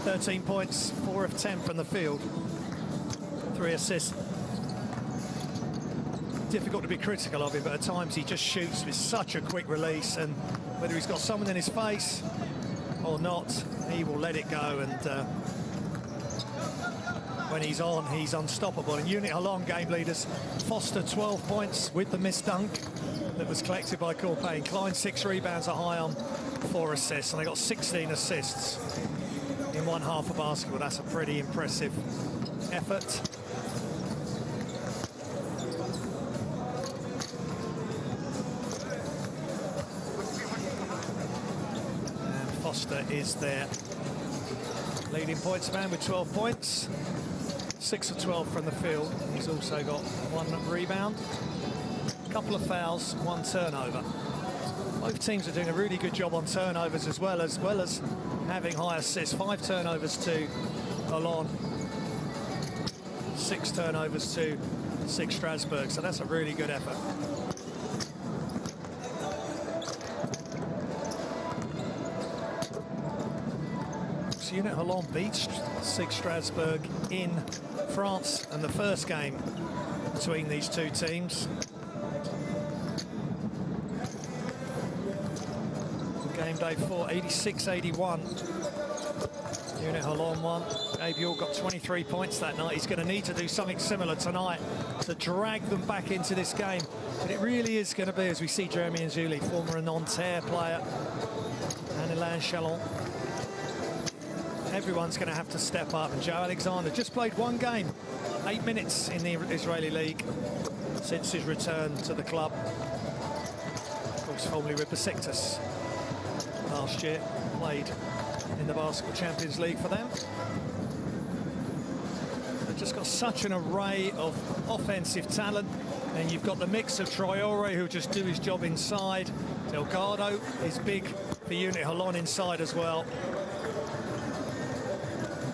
13 points, 4 of 10 from the field, 3 assists. Difficult to be critical of him, but at times he just shoots with such a quick release, and whether he's got someone in his face or not, he will let it go, and when he's on, he's unstoppable. And UNET Holon game leaders, Foster 12 points with the missed dunk that was collected by Corpain. Klein 6 rebounds at high on, 4 assists, and they got 16 assists in one half a basketball. That's a pretty impressive effort. And Foster is their leading points man with 12 points. 6 of 12 from the field. He's also got 1 rebound, a couple of fouls, 1 turnover. Both teams are doing a really good job on turnovers as well as having high assists. 5 turnovers to Holon, 6 turnovers to SIG Strasbourg. So that's a really good effort. So UNET Holon beat SIG Strasbourg in France in the first game between these two teams. Game day 4, 86-81. UNET Holon won. Gabe York got 23 points that night. He's going to need to do something similar tonight to drag them back into this game. But it really is going to be, as we see Jeremy Nzuli, former Nanterre player, and Alain Chalon. Everyone's going to have to step up. And Joe Alexander just played 1 game, 8 minutes in the Israeli league since his return to the club. Of course, formerly with Besiktas. Last year, played in the Basketball Champions League for them. They've just got such an array of offensive talent, and you've got the mix of Traore, who'll just do his job inside. Delgado is big for UNET Holon inside as well.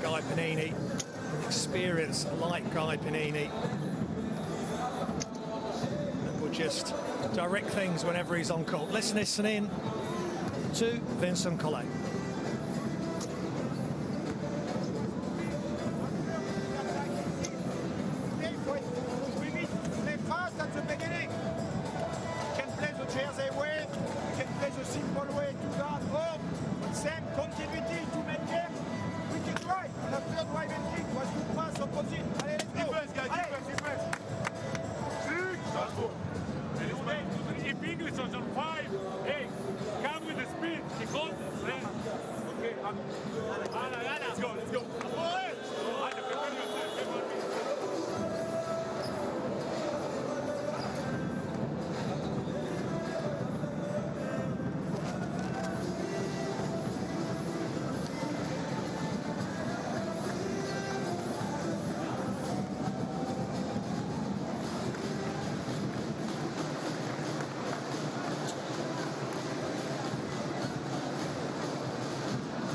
Guy Panini, an experience like Guy Panini, and will just direct things whenever he's on court. Let's listen in to Vincent Collet. Play fast at the beginning. You can play the jersey way, you can play the simple way to guard home, but same continuity to make games. We can try. On the third drive and kick was to pass opposite. Allez, let's go. Defense, guys, defense. Strasbourg. If English is on 5, hey, come with the speed. He goes. Okay, let's go, let's go.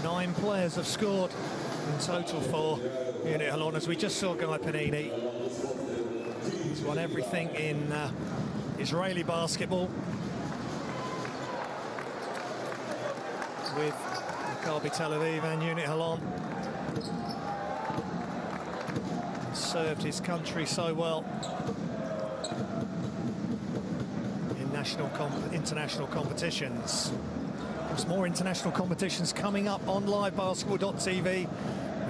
Nine players have scored in total for UNET Holon, as we just saw Guy Panini. He's won everything in Israeli basketball with Maccabi Tel Aviv and UNET Holon. Served his country so well in international competitions. There's more international competitions coming up on livebasketball.tv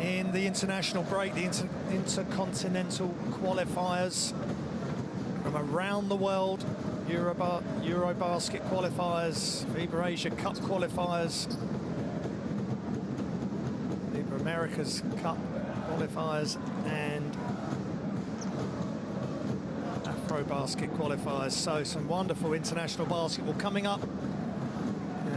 in the international break, the intercontinental qualifiers from around the world, Eurobasket qualifiers, FIBA Asia Cup qualifiers, FIBA Americas Cup qualifiers, and Afrobasket qualifiers. So some wonderful international basketball coming up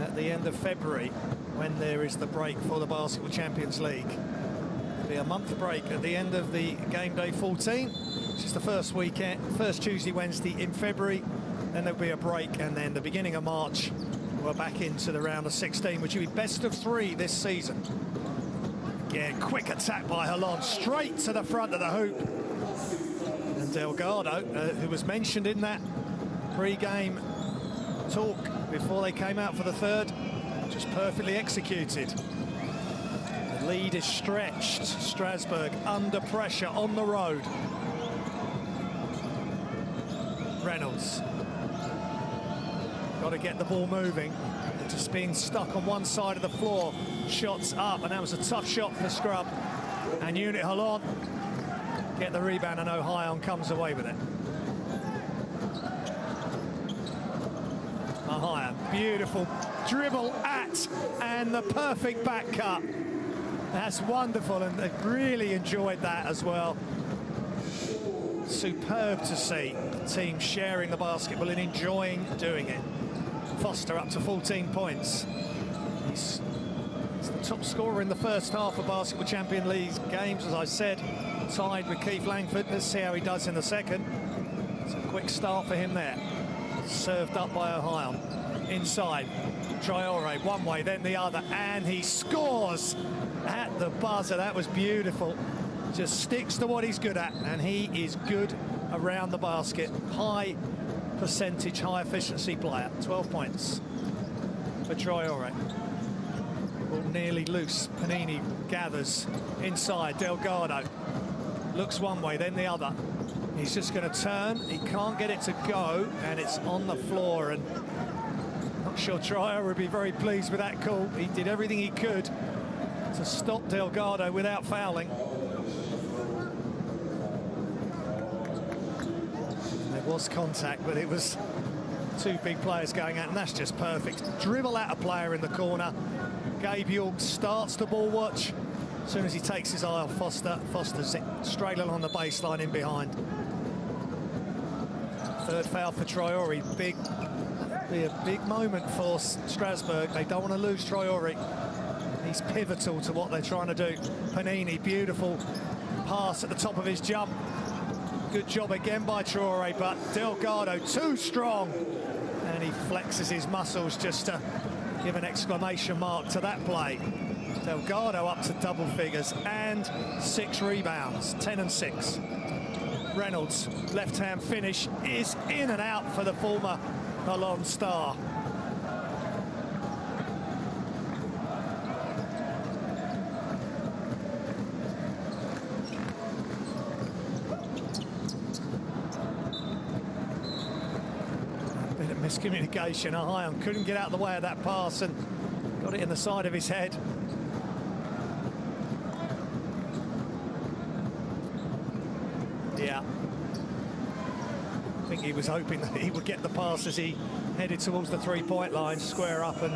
at the end of February, when there is the break for the Basketball Champions League. There'll be a month break at the end of the game day 14, which is the first weekend, first Tuesday, Wednesday in February. Then there'll be a break, and then the beginning of March, we're back into the round of 16, which will be best of 3 this season. Again, quick attack by Holon, straight to the front of the hoop. And Delgado, who was mentioned in that pre-game talk before they came out for the third, just perfectly executed. The lead is stretched. Strasbourg under pressure on the road. Reynolds. Got to get the ball moving. Just being stuck on one side of the floor. Shots up, and that was a tough shot for Scrub. And UNET Holon get the rebound, and Ohio comes away with it. Ohio, beautiful dribble at, and the perfect back cut That's wonderful, and they really enjoyed that as well. Superb to see the team sharing the basketball and enjoying doing it. Foster up to 14 points. He's the top scorer in the first half of Basketball Champions League games, as I said, tied with Keith Langford. Let's see how he does in the second. It's a quick start for him there. Served up by Ohio. Inside, Traore, one way, then the other, and he scores at the buzzer. That was beautiful. Just sticks to what he's good at, and he is good around the basket. High percentage, high efficiency player. 12 points for Traore. Ball nearly loose. Panini gathers inside. Delgado looks one way, then the other. He's just going to turn. He can't get it to go, and it's on the floor. And not sure Traore would be very pleased with that call. He did everything he could to stop Delgado without fouling. There was contact, but it was two big players going out, and that's just perfect. Dribble out a player in the corner. Gabe York starts the ball watch. As soon as he takes his eye off Foster, Foster's it straight along the baseline in behind. Third foul for Traore. Be a big moment for Strasbourg. They don't want to lose Traore. He's pivotal to what they're trying to do. Panini, beautiful pass at the top of his jump. Good job again by Traore, but Delgado too strong. And he flexes his muscles just to give an exclamation mark to that play. Delgado up to double figures and 6 rebounds, 10 and 6. Reynolds, left-hand finish, is in and out for the former Holon star. A bit of miscommunication. Ohio couldn't get out of the way of that pass and got it in the side of his head. Yeah. I think he was hoping that he would get the pass as he headed towards the three-point line, square up and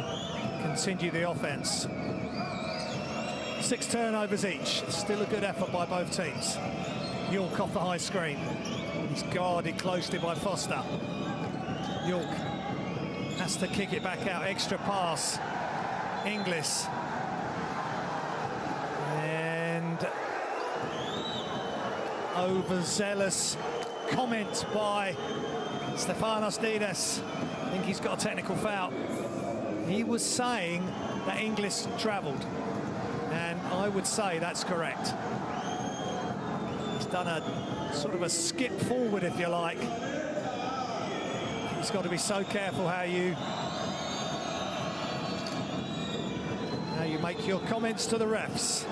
continue the offense. 6 turnovers each. Still a good effort by both teams. York off the high screen. He's guarded closely by Foster. York has to kick it back out. Extra pass. Inglis. And overzealous comment by Stefanos Didas. I think he's got a technical foul. He was saying that Inglis travelled, and I would say that's correct. He's done a sort of a skip forward, if you like. He's got to be so careful how you make your comments to the refs.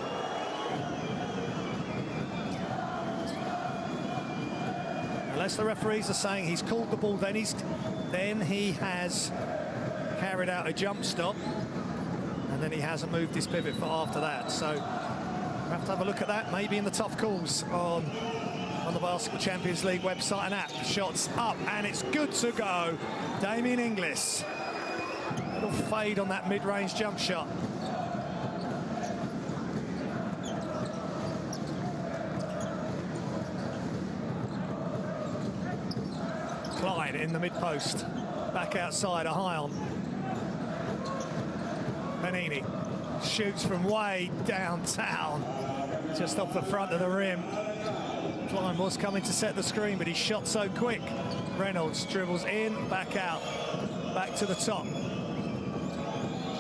Unless the referees are saying he's called the ball, then he has carried out a jump stop, and then he hasn't moved his pivot foot after that. So we'll have to have a look at that, maybe in the tough calls on the Basketball Champions League website and app. Shots up, and it's good to go. Damien Inglis. Little fade on that mid-range jump shot. Clyde in the mid-post. Back outside, Ohio. Panini shoots from way downtown, just off the front of the rim. Klein was coming to set the screen, but he shot so quick. Reynolds dribbles in, back out, back to the top.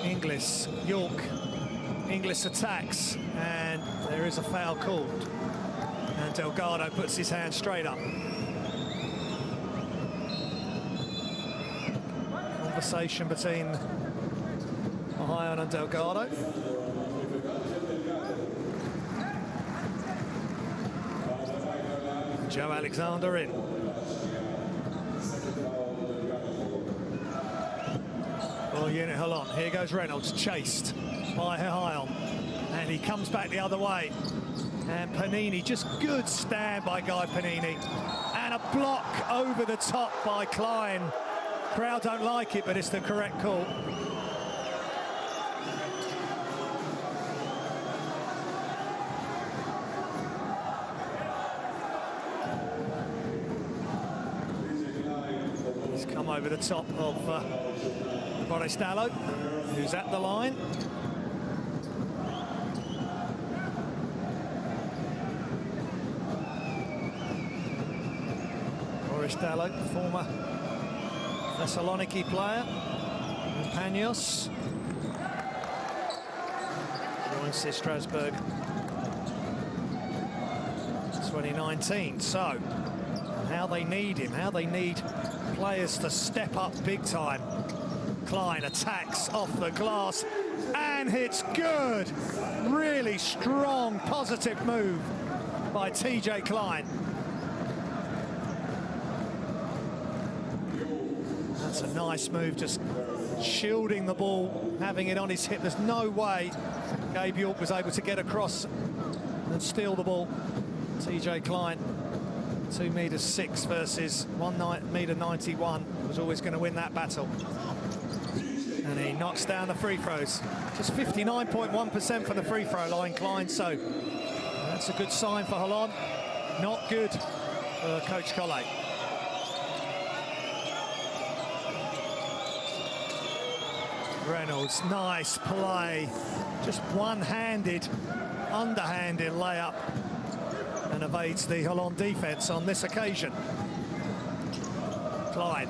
Inglis, York. Inglis attacks, and there is a foul called. And Delgado puts his hand straight up. Conversation between Ohio and Delgado. Joe Alexander in. For UNET Holon. Here goes Reynolds, chased by Ohio. And he comes back the other way. And Panini, just good stand by Guy Panini. And a block over the top by Klein. Crowd don't like it, but it's the correct call. It's come over the top of Boris Dallo, who's at the line. Boris Dallo, former Thessaloniki player, Panios. Joins SIG Strasbourg 2019. So, how they need him, how they need players to step up big time. Klein attacks off the glass and hits good. Really strong, positive move by TJ Klein. That's a nice move, just shielding the ball, having it on his hip. There's no way Gabe York was able to get across and steal the ball. TJ Klein, 2 meters 6 versus 1 meter 91, was always going to win that battle. And he knocks down the free throws. Just 59.1% from the free throw line, Klein. So that's a good sign for Holon. Not good for Coach Collet. Reynolds, nice play. Just one-handed, underhanded layup, and evades the Holon defense on this occasion. Klein,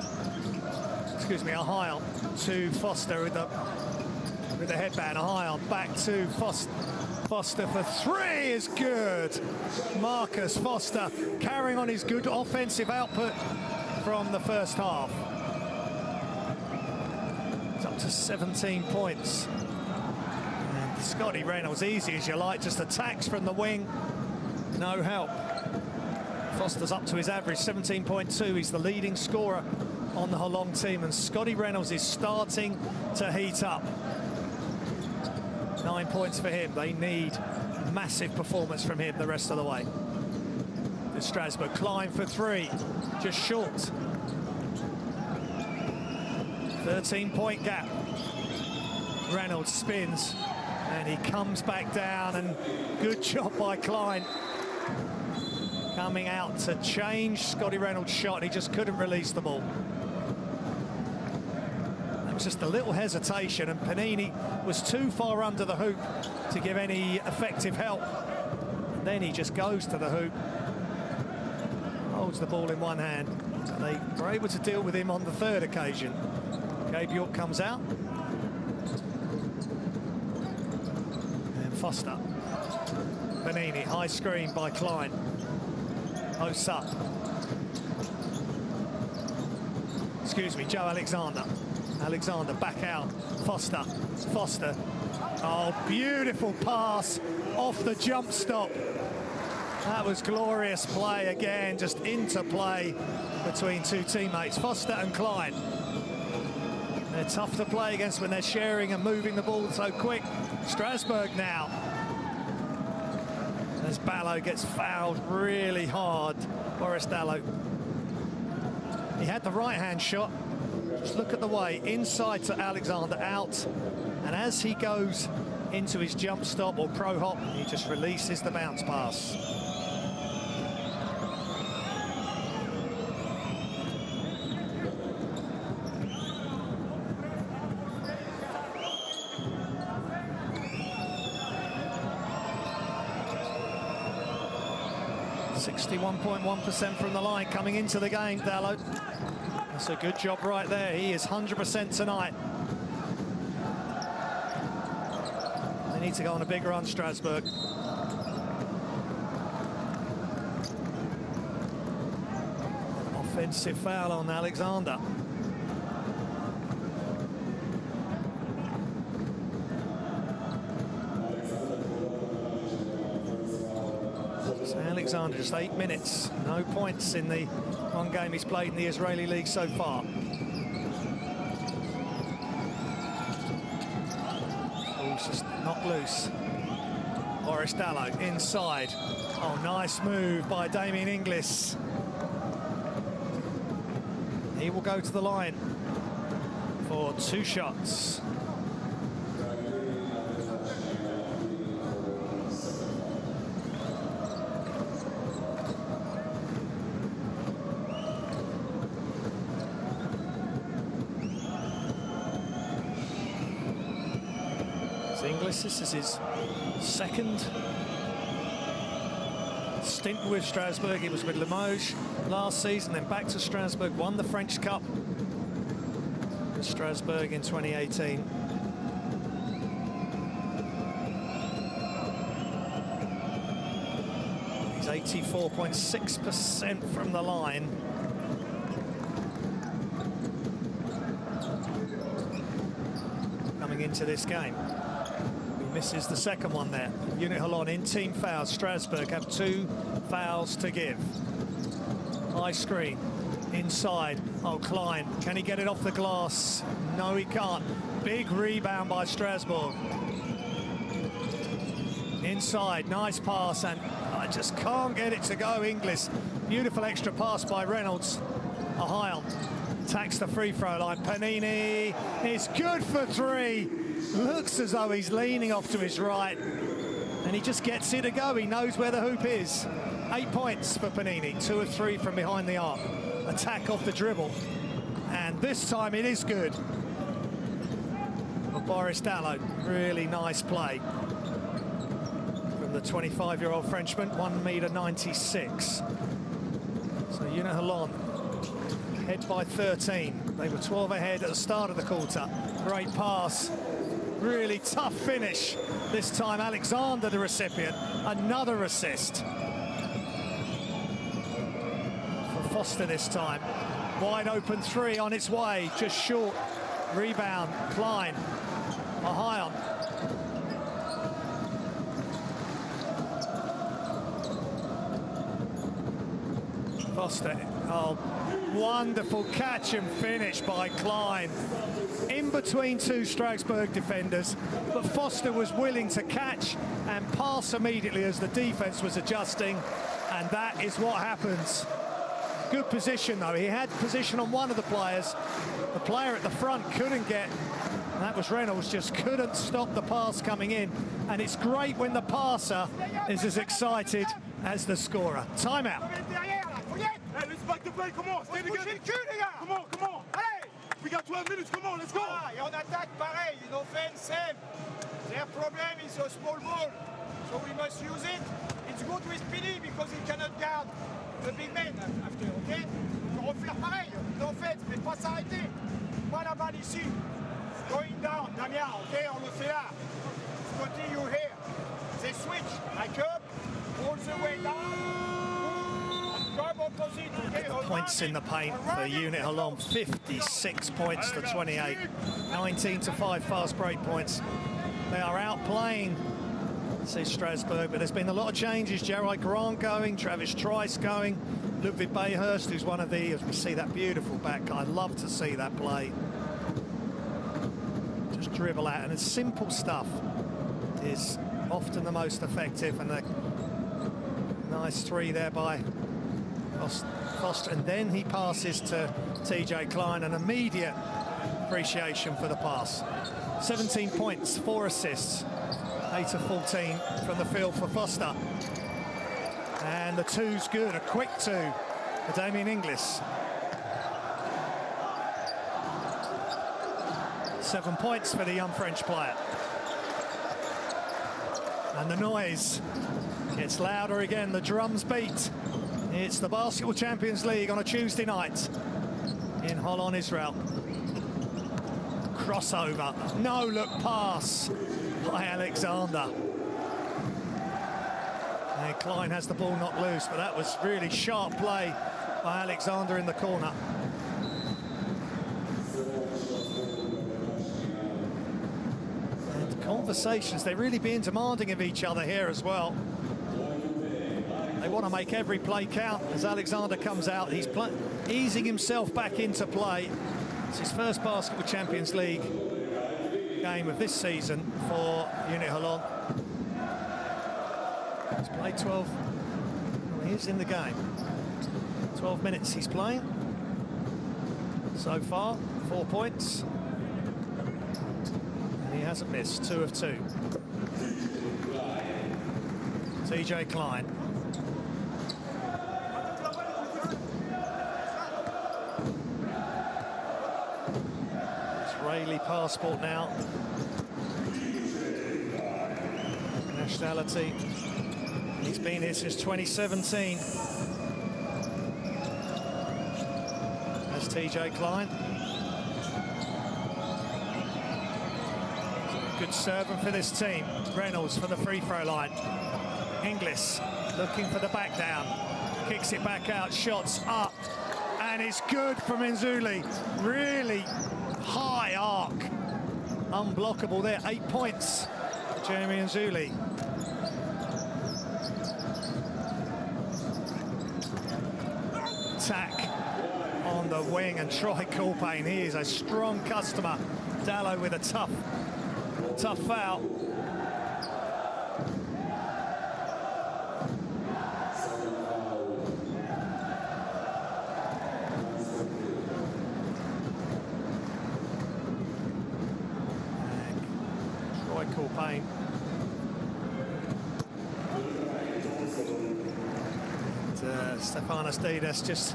excuse me, a high on to Foster with the headband. A high on back to Foster. Foster for 3 is good. Marcus Foster carrying on his good offensive output from the first half. It's up to 17 points. And Scotty Reynolds, easy as you like, just attacks from the wing. No help. Foster's up to his average, 17.2. He's the leading scorer on the Holon team, and Scotty Reynolds is starting to heat up. 9 points for him. They need massive performance from him the rest of the way. To Strasbourg, Klein for 3, just short. 13-point gap. Reynolds spins, and he comes back down, and good job by Klein. Coming out to change Scotty Reynolds' shot, he just couldn't release the ball. There was just a little hesitation, and Panini was too far under the hoop to give any effective help. And then he just goes to the hoop, holds the ball in one hand, and they were able to deal with him on the 3rd occasion. Gabe York comes out. And Foster. Panini, high screen by Klein. Posts up. Excuse me, Joe Alexander. Alexander back out. Foster. Foster. Oh, beautiful pass off the jump stop. That was glorious play again, just interplay between 2 teammates, Foster and Klein. They're tough to play against when they're sharing and moving the ball so quick. Strasbourg now. As Ballo gets fouled really hard, Boris Dallo. He had the right-hand shot. Just look at the way, inside to Alexander, out. And as he goes into his jump stop or pro hop, he just releases the bounce pass. .1% from the line coming into the game, Dallo. That's a good job right there. He is 100% tonight. They need to go on a big run, Strasbourg. Offensive foul on Alexander. Alexander, just 8 minutes, no points in the one game he's played in the Israeli league so far. Ball's just not loose. Boris Dallo inside. Oh, nice move by Damien Inglis. He will go to the line for 2 shots. guess this is his second stint with Strasbourg. He was with Limoges last season, then back to Strasbourg, won the French Cup with Strasbourg in 2018. He's 84.6% from the line. Coming into this game. He misses the second one there. UNET Holon in team fouls. Strasbourg have 2 fouls to give. High screen. Inside. Oh, Klein. Can he get it off the glass? No, he can't. Big rebound by Strasbourg. Inside. Nice pass, and I just can't get it to go, Inglis. Beautiful extra pass by Reynolds. Holon attacks the free throw line. Panini is good for 3. Looks as though he's leaning off to his right, and he just gets it to go. He knows where the hoop is. 8 points for Panini, 2 of 3 from behind the arc. Attack off the dribble, and this time it is good for Boris Dalot. Really nice play from the 25-year-old Frenchman, 1.96 m. So UNET Holon head by 13. They were 12 ahead at the start of the quarter. Great pass. Really tough finish. This time Alexander, the recipient. Another assist. For Foster this time. Wide open 3 on its way. Just short. Rebound. Klein. Holon. Foster. Oh, wonderful catch and finish by Klein. In between 2 Strasbourg defenders, but Foster was willing to catch and pass immediately as the defense was adjusting, and that is what happens. Good position, though. He had position on one of the players. The player at the front couldn't get, and that was Reynolds, just couldn't stop the pass coming in. And it's great when the passer is as excited as the scorer. Timeout. Hey, let's back the play, come on, stay together. Come on, come on. Allez. We got 12 minutes, come on, let's go. Et on attaque pareil, in offense, same. Their problem is a small ball, so we must use it. It's good with Pini because he cannot guard the big man after, ok? On va refaire pareil, in offense, mais pas s'arrêter. Pas la balle ici. Going down, Damien, ok? On le fait là. Scotty, you here. They switch, like up, all the way down. Points in the paint for UNET Holon, 56 points to 28, 19-5 fast break points. They are outplaying SIG Strasbourg, but there's been a lot of changes. Gerard Grant going, Travis Trice going, Ludwig Bayhurst, who's one of the, as we see that beautiful back, I love to see that play. Just dribble out, and it's simple stuff is often the most effective, and a nice 3 there by Foster, and then he passes to TJ Klein, an immediate appreciation for the pass. 17 points, 4 assists, 8 of 14 from the field for Foster. And the 2's good, a quick 2 for Damien Inglis. 7 points for the young French player. And the noise gets louder again, the drums beat. It's the Basketball Champions League on a Tuesday night in Holon, Israel. Crossover, no-look pass by Alexander. And Klein has the ball knocked loose, but that was really sharp play by Alexander in the corner. And conversations, they're really being demanding of each other here as well. They want to make every play count as Alexander comes out. He's easing himself back into play. It's his first Basketball Champions League game of this season for UNET Holon. He's played 12. Well, he's in the game. 12 minutes he's playing. So far, 4 points. And he hasn't missed, 2 of 2. TJ Klein. Israeli passport now. nationality. He's been here since 2017. That's TJ Klein. Good servant for this team. Reynolds for the free throw line. Inglis looking for the back down. Kicks it back out, shots up. And it's good from Nzuli. Really high arc. Unblockable there. 8 points for Jeremy Nzuli. Attack on the wing, and Troy Colpane, he is a strong customer. Dallow with a tough foul. Troy Colpane. And Stefanos Didas just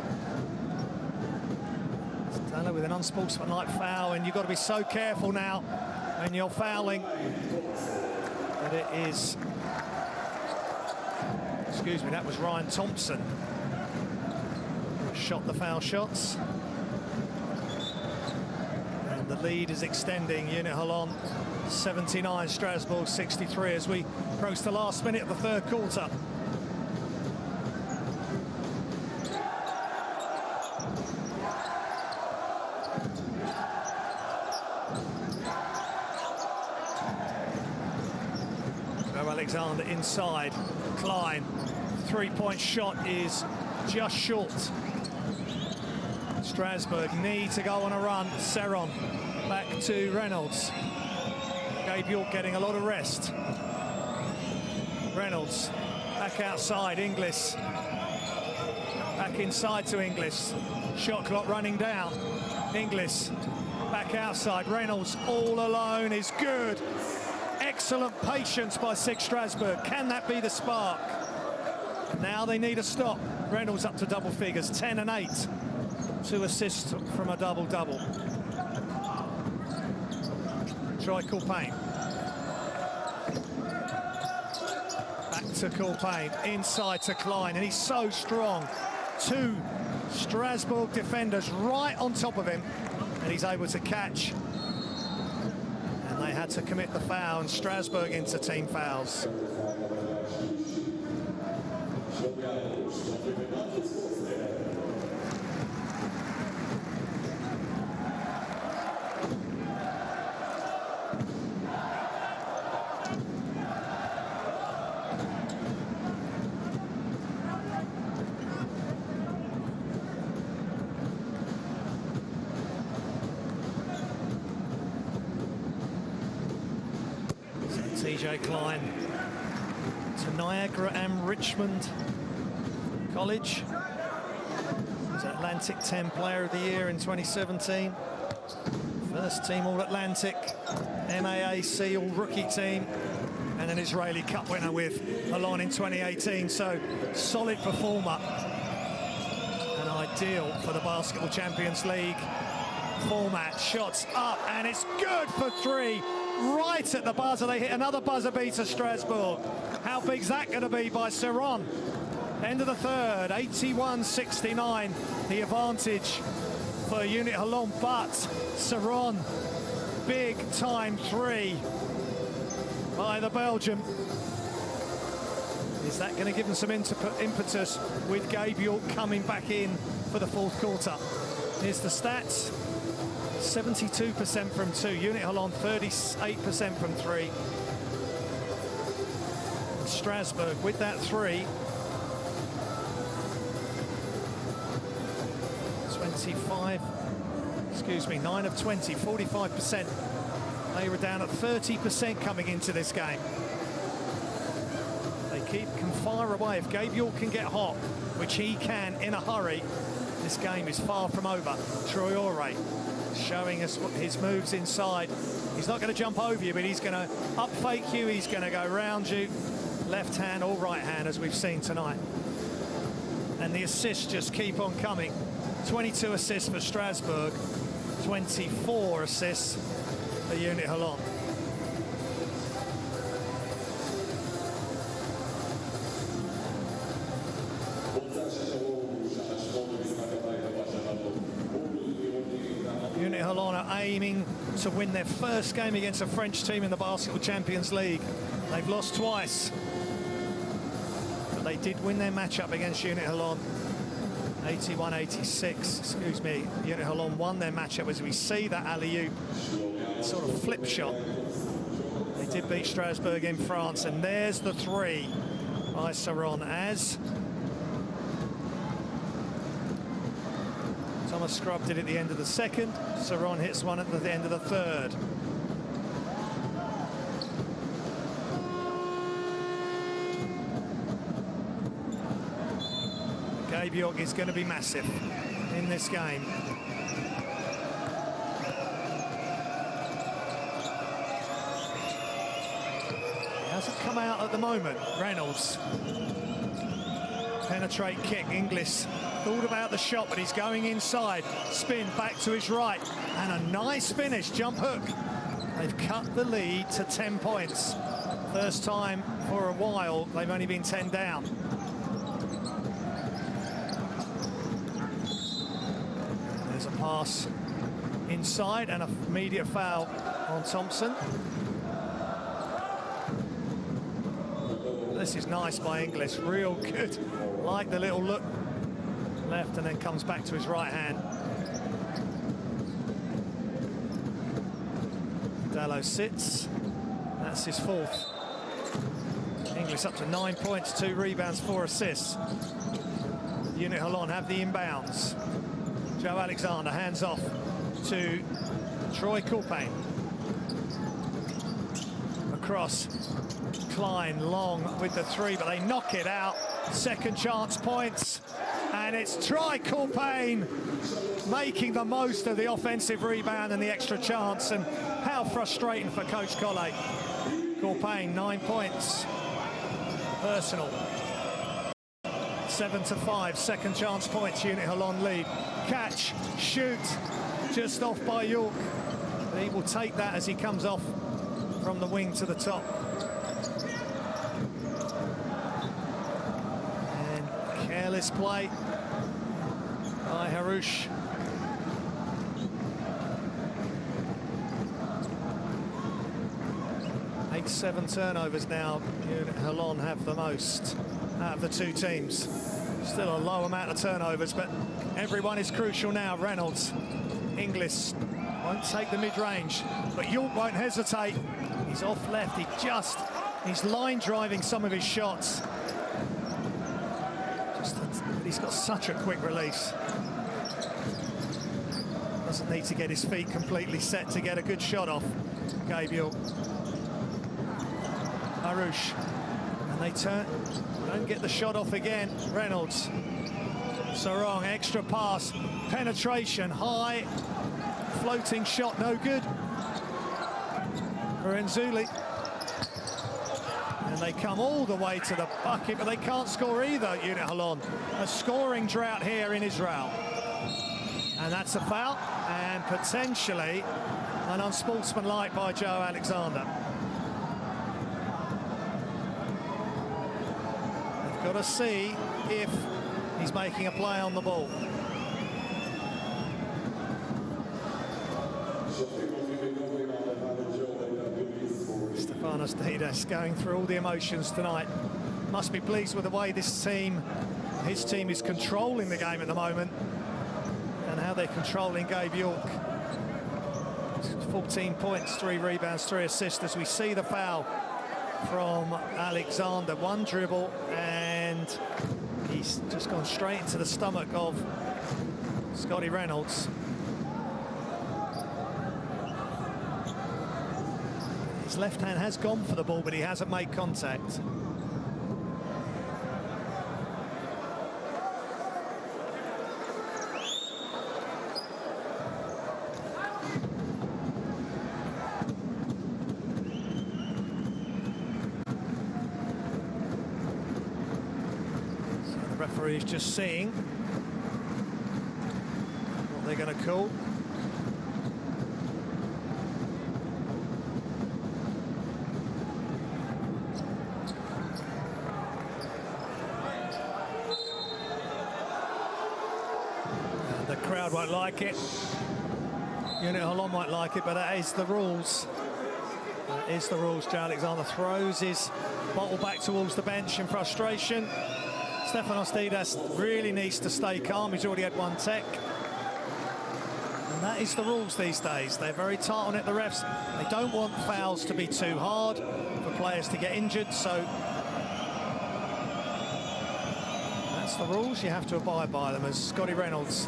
Dallow with an unsportsmanlike foul, and you've got to be so careful now when you're fouling. But it is, excuse me, that was Ryan Thompson who shot the foul shots. And the lead is extending. UNET Holon 79, Strasbourg 63 as we approach the last minute of the third quarter. Alexander inside. Klein, three-point shot is just short. Strasbourg need to go on a run. Serron back to Reynolds. Gabe York getting a lot of rest. Reynolds back outside. Inglis back inside to Inglis. Shot clock running down. Inglis back outside. Reynolds all alone is good. Excellent patience by SIG Strasbourg. Can that be the spark? Now they need a stop. Reynolds up to double figures, 10 and 8. 2 assists from a double-double. Troy Colpane. Back to Colpane, inside to Klein, and he's so strong. 2 Strasbourg defenders right on top of him, and he's able to catch. And they had to commit the foul, and Strasbourg into team fouls. TJ Klein to Niagara and Richmond College. He's Atlantic 10 Player of the Year in 2017. First team All-Atlantic, MAAC All-Rookie team, and an Israeli Cup winner with Holon in 2018. So solid performer and ideal for the Basketball Champions League format. Shots up, and it's good for 3. Right at the buzzer, they hit another buzzer beater, Strasbourg. How big's that going to be by Serron? End of the third, 81-69, the advantage for UNET Holon, but Serron, big time 3 by the Belgian. Is that going to give them some impetus with Gabe York coming back in for the fourth quarter? Here's the stats. 72% from 2. UNET Holon 38% from 3. And Strasbourg with that 3. 9 of 20, 45%. They were down at 30% coming into this game. They can fire away. If Gabe York can get hot, which he can in a hurry, this game is far from over. Troy Ore showing us his moves inside. He's not going to jump over you, but he's going to up fake you. He's going to go round you, left hand or right hand, as we've seen tonight. And the assists just keep on coming. 22 assists for Strasbourg, 24 assists for UNET Holon. aiming to win their first game against a French team in the Basketball Champions League. They've lost twice, but they did win their matchup against UNET Holon. 81-86, excuse me. UNET Holon won their matchup, as we see that alley-oop sort of flip shot. They did beat Strasbourg in France, and there's the three by Saron as Thomas scrubbed it at the end of the second. Saron hits one at the end of the third. Gabe York is going to be massive in this game. He hasn't come out at the moment. Reynolds. Penetrate kick. Inglis thought about the shot, but he's going inside. Spin back to his right. And a nice finish. Jump hook. They've cut the lead to 10 points. First time for a while they've only been 10 down. There's a pass inside and an immediate foul on Thompson. This is nice by Inglis, real good. Like the little look left and then comes back to his right hand. Dallo sits, that's his fourth. Inglis up to 9 points, 2 rebounds, 4 assists. UNET Holon have the inbounds. Joe Alexander hands off to Troy Courpain. Across, Klein long with the three, but they knock it out. Second chance points, and it's Troy Courpain making the most of the offensive rebound and the extra chance, and how frustrating for Coach Collet. Courpain, 9 points. Personal. 7-5, second chance points, UNET Holon lead. Catch, shoot, just off by York. He will take that as he comes off from the wing to the top. And careless play by Harouche. Seven turnovers now. UNET Holon have the most out of the two teams. Still a low amount of turnovers, but everyone is crucial now. Reynolds, Inglis won't take the mid-range, but York won't hesitate. He's off left. He's line driving some of his shots. He's got such a quick release. Doesn't need to get his feet completely set to get a good shot off. Gabe York. Harouche, and they don't get the shot off again. Reynolds, Sarong, extra pass, penetration, high, floating shot, no good for Nzuli. And they come all the way to the bucket, but they can't score either, UNET Holon. A scoring drought here in Israel. And that's a foul, and potentially an unsportsmanlike by Joe Alexander. Got to see if he's making a play on the ball. Stefanos Didas going through all the emotions tonight. Must be pleased with the way his team is controlling the game at the moment and how they're controlling Gabe York. 14 points, 3 rebounds, 3 assists as we see the foul from Alexander. One dribble and he's just gone straight into the stomach of Scotty Reynolds. His left hand has gone for the ball, but he hasn't made contact. Referee's just seeing what they're going to call. And the crowd won't like it. UNET Holon might like it, but that is the rules. That is the rules. Joe Alexander throws his bottle back towards the bench in frustration. Stefanos Didas really needs to stay calm. He's already had one tech. And that is the rules these days. They're very tight on it, the refs. They don't want fouls to be too hard for players to get injured, so that's the rules. You have to abide by them. As Scotty Reynolds,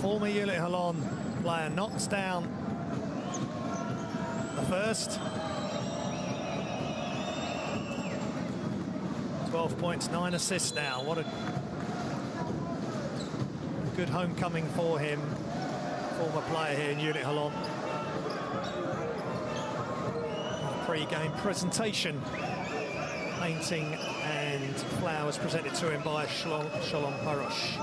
former UNET Holon player, knocks down the first. 12 points, 9 assists now. What a good homecoming for him. Former player here in UNET Holon. Pre-game presentation. Painting and flowers presented to him by Shalom Parosh.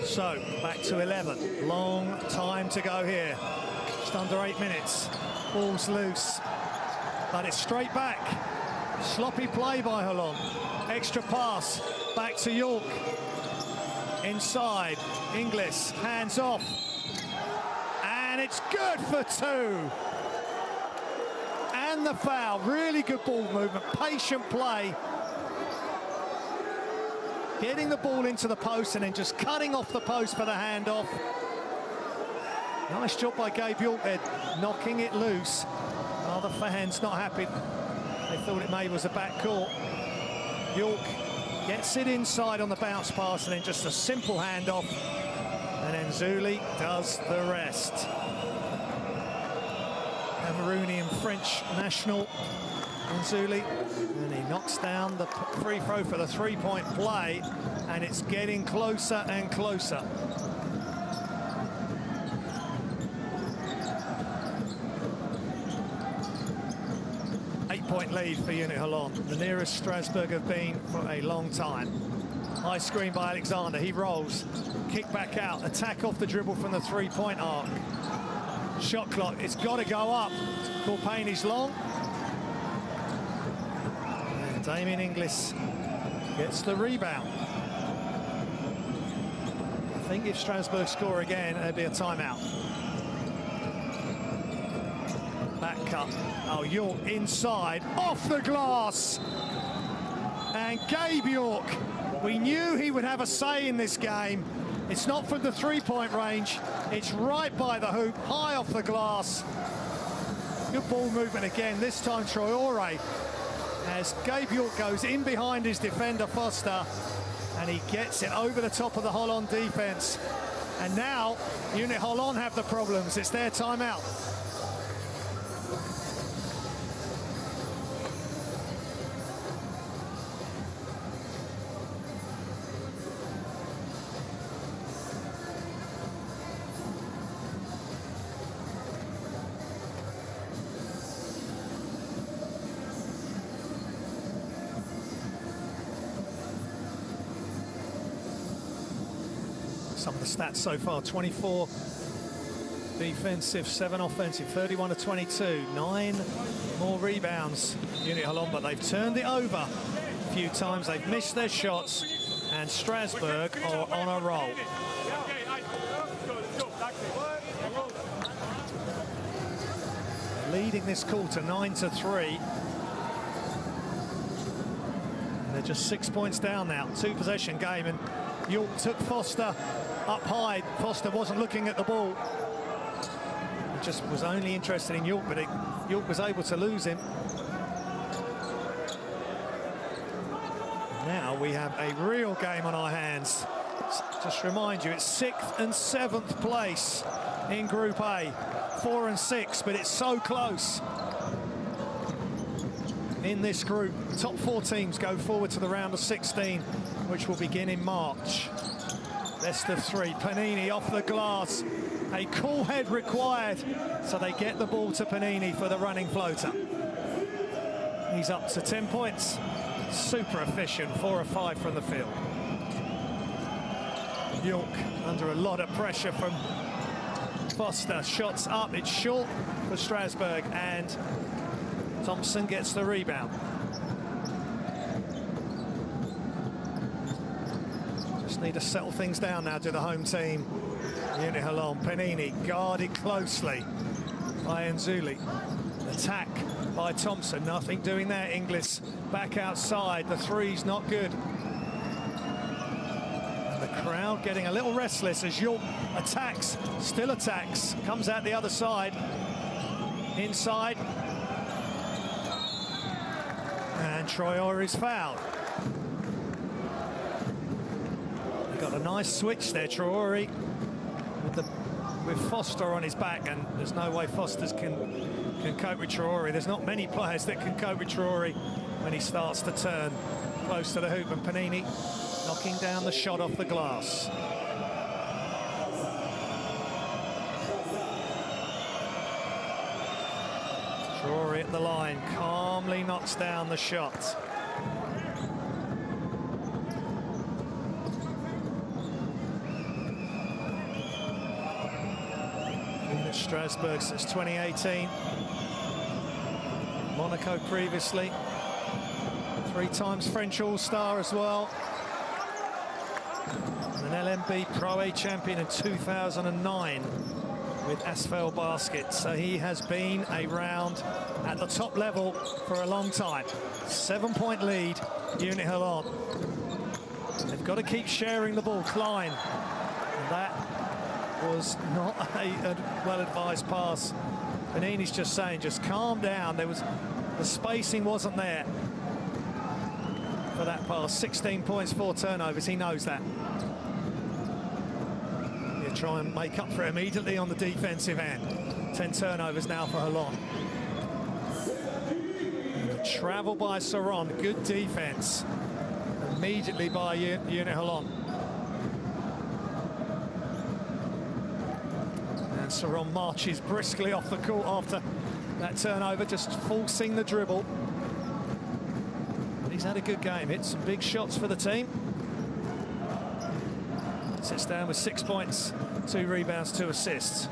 So, back to 11. Long time to go here. Just under 8 minutes. Ball's loose. But it's straight back. Sloppy play by Holon. Extra pass. Back to York. Inside. Inglis. Hands off. And it's good for 2. And the foul. Really good ball movement. Patient play. Getting the ball into the post and then just cutting off the post for the handoff. Nice job by Gabe York there, knocking it loose. Oh, the fans not happy. They thought it maybe was a back court. York gets it inside on the bounce pass and then just a simple handoff. And then Zuli does the rest. Cameroonian French national Zuli. And he knocks down the free throw for the three-point play. And it's getting closer and closer. Point lead for UNET Holon, the nearest Strasbourg have been for a long time. High screen by Alexander, he rolls, kick back out, attack off the dribble from the three-point arc. Shot clock, it's got to go up. Corpani's long. And Damien Inglis gets the rebound. I think if Strasbourg score again, there'd be a timeout. Back cut. Oh, York inside, off the glass. And Gabe York, we knew he would have a say in this game. It's not from the three-point range. It's right by the hoop, high off the glass. Good ball movement again, this time Traore. As Gabe York goes in behind his defender, Foster, and he gets it over the top of the Holon defense. And now, UNET Holon have the problems. It's their timeout. Some of the stats so far: 24 defensive, 7 offensive, 31 to 22, 9 more rebounds. UNET Holon, but they've turned it over a few times. They've missed their shots, and Strasbourg are on a roll. They're leading this quarter 9 to 3. And they're just 6 points down now. 2-possession game, and York took Foster up high. Foster wasn't looking at the ball. He just was only interested in York, but York was able to lose him. Now we have a real game on our hands. Just remind you, it's 6th and 7th place in Group A. 4 and 6, but it's so close. In this group, top 4 teams go forward to the round of 16, which will begin in March. Best of 3, Panini off the glass. A cool head required, so they get the ball to Panini for the running floater. He's up to 10 points. Super efficient, 4 of 5 from the field. York under a lot of pressure from Foster. Shots up, it's short for Strasbourg, and Thompson gets the rebound. Just need to settle things down now to the home team. UNET Holon. Panini guarded closely by Nzuli. Attack by Thompson. Nothing doing there. Inglis back outside. The three's not good. And the crowd getting a little restless as York attacks, still attacks, comes out the other side. Inside. And Traore is fouled. He got a nice switch there, Traore, with Foster on his back, and there's no way Foster can cope with Traore. There's not many players that can cope with Traore when he starts to turn close to the hoop, and Panini knocking down the shot off the glass. Traore at the line, calmly knocks down the shot. UNET Strasbourg since 2018. Monaco previously. 3 times French All-Star as well. And an LMB Pro A champion in 2009. With Asphalt Basket, so he has been around at the top level for a long time. 7-point lead, UNET Holon. They've got to keep sharing the ball. Klein, and that was not a well-advised pass. Panini's just saying, just calm down. The spacing wasn't there for that pass. 16 points, 4 turnovers. He knows that. Try and make up for it immediately on the defensive end. 10 turnovers now for Holon. Travel by Saron, good defense immediately by UNET Holon. And Saron marches briskly off the court after that turnover, just forcing the dribble. But he's had a good game, hit some big shots for the team. Sits down with 6 points, 2 rebounds, 2 assists.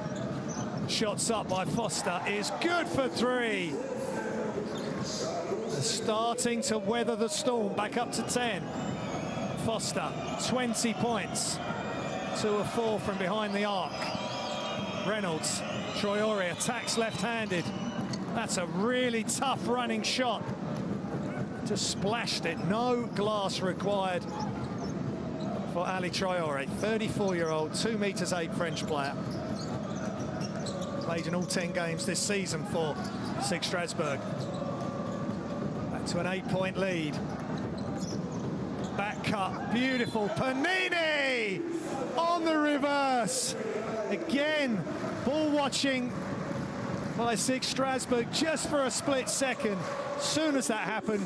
Shots up by Foster is good for 3. They're starting to weather the storm, back up to 10. Foster, 20 points, 2 of 4 from behind the arc. Reynolds, Traore attacks left-handed. That's a really tough running shot. Just splashed it, no glass required for Ali Traore, 34-year-old, 2 meters 8 French player. Played in all 10 games this season for SIG Strasbourg. Back to an 8-point lead. Back cut, beautiful. Panini on the reverse. Again, ball watching by SIG Strasbourg just for a split second. As soon as that happened,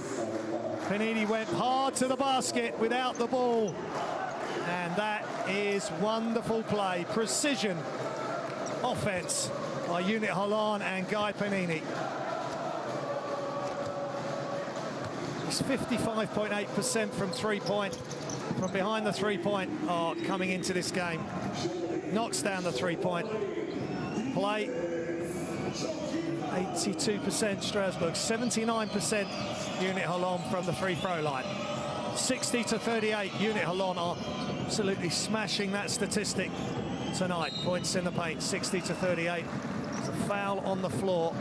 Panini went hard to the basket without the ball. And that is wonderful play, precision offense by UNET Holon and Guy Panini. He's 55.8% from 3-point, from behind the 3-point arc coming into this game. Knocks down the 3-point play. 82% Strasbourg, 79% UNET Holon from the free throw line. 60-38, UNET Holon are absolutely smashing that statistic tonight. Points in the paint, 60-38. It's a foul on the floor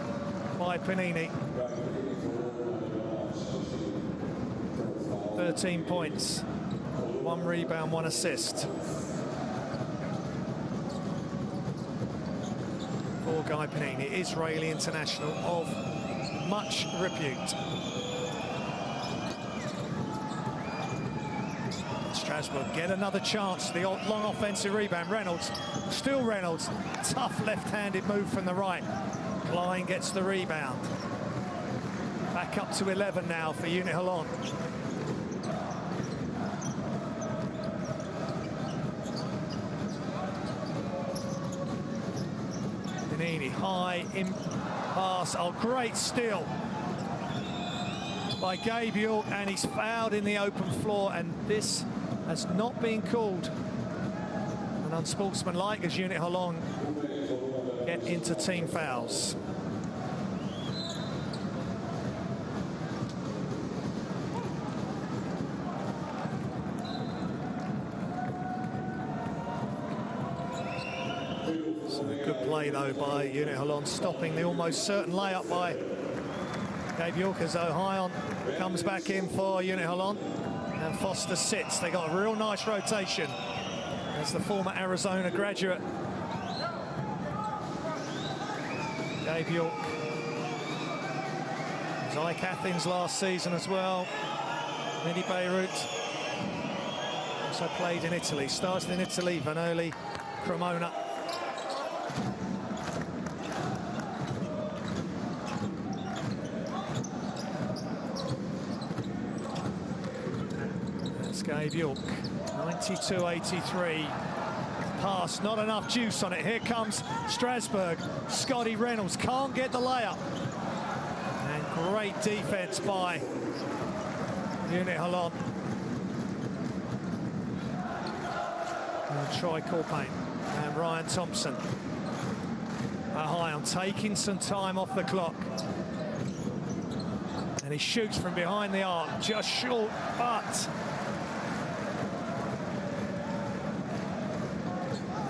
by Panini. 13 points, 1 rebound, 1 assist. For Guy Panini, Israeli international of much repute. Strasbourg get another chance. The long offensive rebound. Reynolds, still Reynolds. Tough left-handed move from the right. Klein gets the rebound. Back up to 11 now for UNET Holon. Panini high in pass. Oh, great steal by Gabe York, and he's fouled in the open floor, and this has not been called an unsportsmanlike as UNET Holon get into team fouls. play, though, by UNET Holon, stopping the almost certain layup by Gabe York as Ohio comes back in for UNET Holon. And Foster sits. They got a real nice rotation. As the former Arizona graduate, Gabe York. It was IC Athens last season as well. Mini Beirut. Also played in Italy. Started in Italy, Vanoli, Cremona. That's Gabe York. 92-83. Pass, not enough juice on it. Here comes Strasbourg. Scotty Reynolds can't get the layup. And great defense by UNET Holon. And Troy Corpain and Ryan Thompson. Ohio taking some time off the clock. And he shoots from behind the arc, just short, but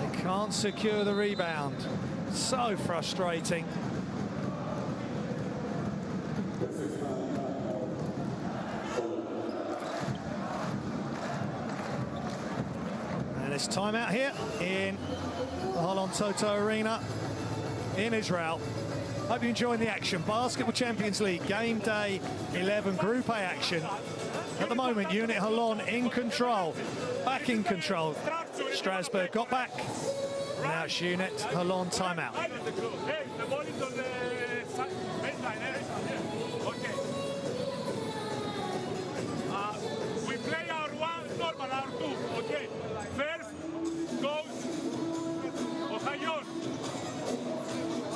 they can't secure the rebound. So frustrating. It's timeout here in the Holon Toto Arena in Israel. Hope you're enjoying the action. Basketball Champions League game day 11 Group A action. At the moment, UNET Holon in control, back in control. Strasbourg got back. Now it's UNET Holon timeout. We play our one, normal, our two, okay? First goes Ohio.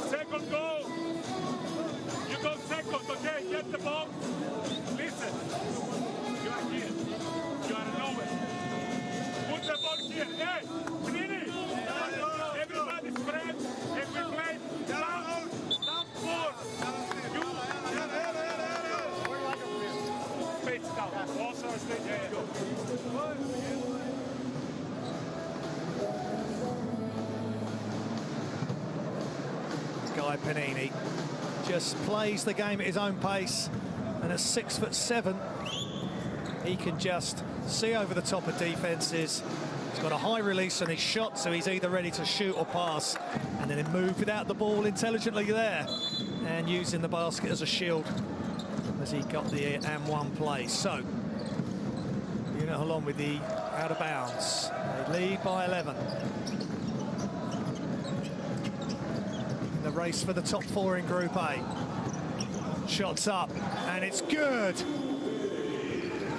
Second go, you go second, okay? Get the ball. Listen, you are here. You are lower. Put the ball here. Hey, Prini! Everybody spread and we play down 4. You face down. Also straight here. Guy Panini just plays the game at his own pace, and at 6'7", he can just see over the top of defenses. He's got a high release on his shot, so he's either ready to shoot or pass, and then move without the ball intelligently there, and using the basket as a shield as he got the and one play. So UNET Holon with the out of bounds. They lead by 11. The race for the top 4 in Group A. Shots up, and it's good.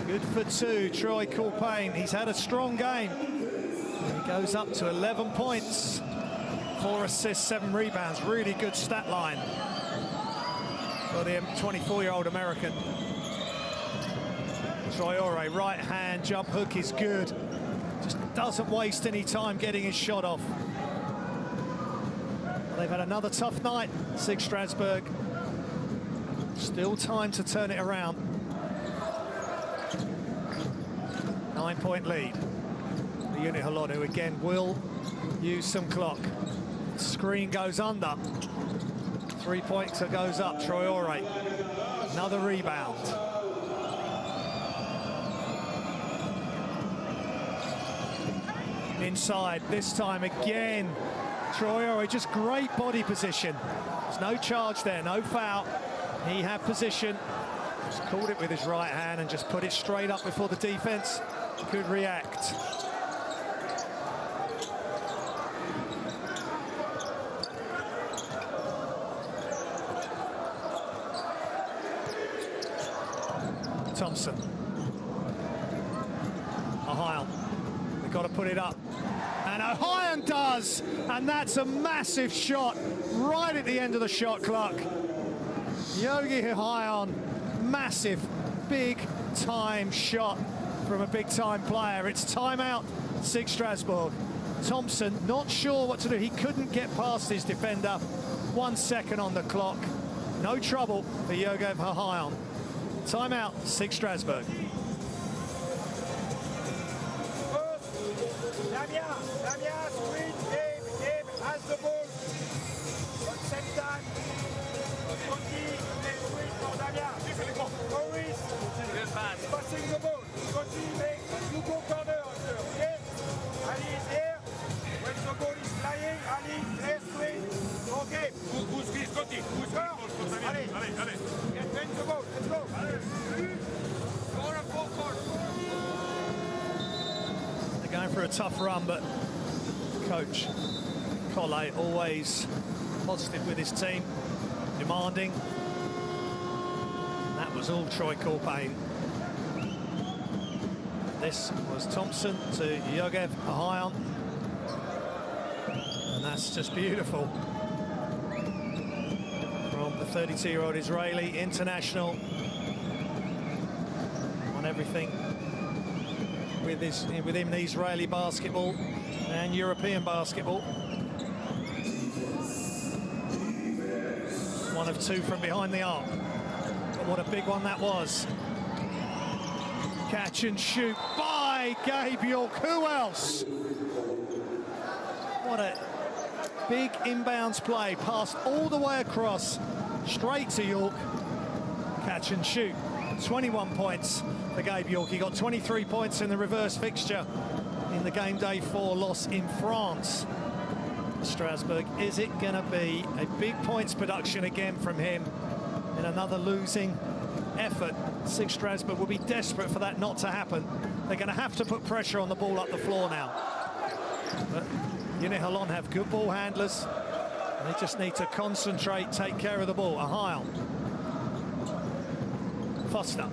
Good for 2, Troy Corpain. He's had a strong game. And he goes up to 11 points, 4 assists, 7 rebounds. Really good stat line for the 24-year-old American. Traore, right hand jump hook is good. Just doesn't waste any time getting his shot off. They've had another tough night, SIG Strasbourg. Still time to turn it around. 9-point lead. The UNET Holon, who again will use some clock. Screen goes under. 3-pointer goes up, Traore. Another rebound. Inside, this time again. Traore, just great body position. There's no charge there, no foul. He had position. Just called it with his right hand and just put it straight up before the defense could react. Thompson. Ohio. They've got to put it up. And Ohio does, and that's a massive shot right at the end of the shot clock. Yogi Ohio, massive, big-time shot from a big-time player. It's timeout, SIG Strasbourg. Thompson, not sure what to do. He couldn't get past his defender. 1 second on the clock. No trouble for Yogi Ohio. Timeout, SIG Strasbourg. Damien, screen, Gabe has the ball. same time. Scotty, make way for Damien. Maurice, passing the ball. Scotty, you go corner after, okay? Ali is here. When the ball is flying, Ali, left wing. Okay. Who's Scotty? Who's Allez, allez. Get back the ball. Let's go. Corner, forward. They're going for a tough run, but Coach Collet always positive with his team, demanding. That was all Troy Corpain. This was Thompson to Yogev Ahayan. And that's just beautiful. From the 32-year-old Israeli international. On everything within Israeli basketball and European basketball. One of two from behind the arc. But what a big one that was. Catch and shoot by Gabe York. Who else? What a big inbounds play. Passed all the way across, straight to York. Catch and shoot. 21 points for Gabe York. He got 23 points in the reverse fixture in the game day 4 loss in France. Strasbourg, is it going to be a big points production again from him in another losing effort? SIG Strasbourg will be desperate for that not to happen. They're going to have to put pressure on the ball up the floor now. But UNET Holon have good ball handlers. They just need to concentrate, take care of the ball. Ahayan. Foster.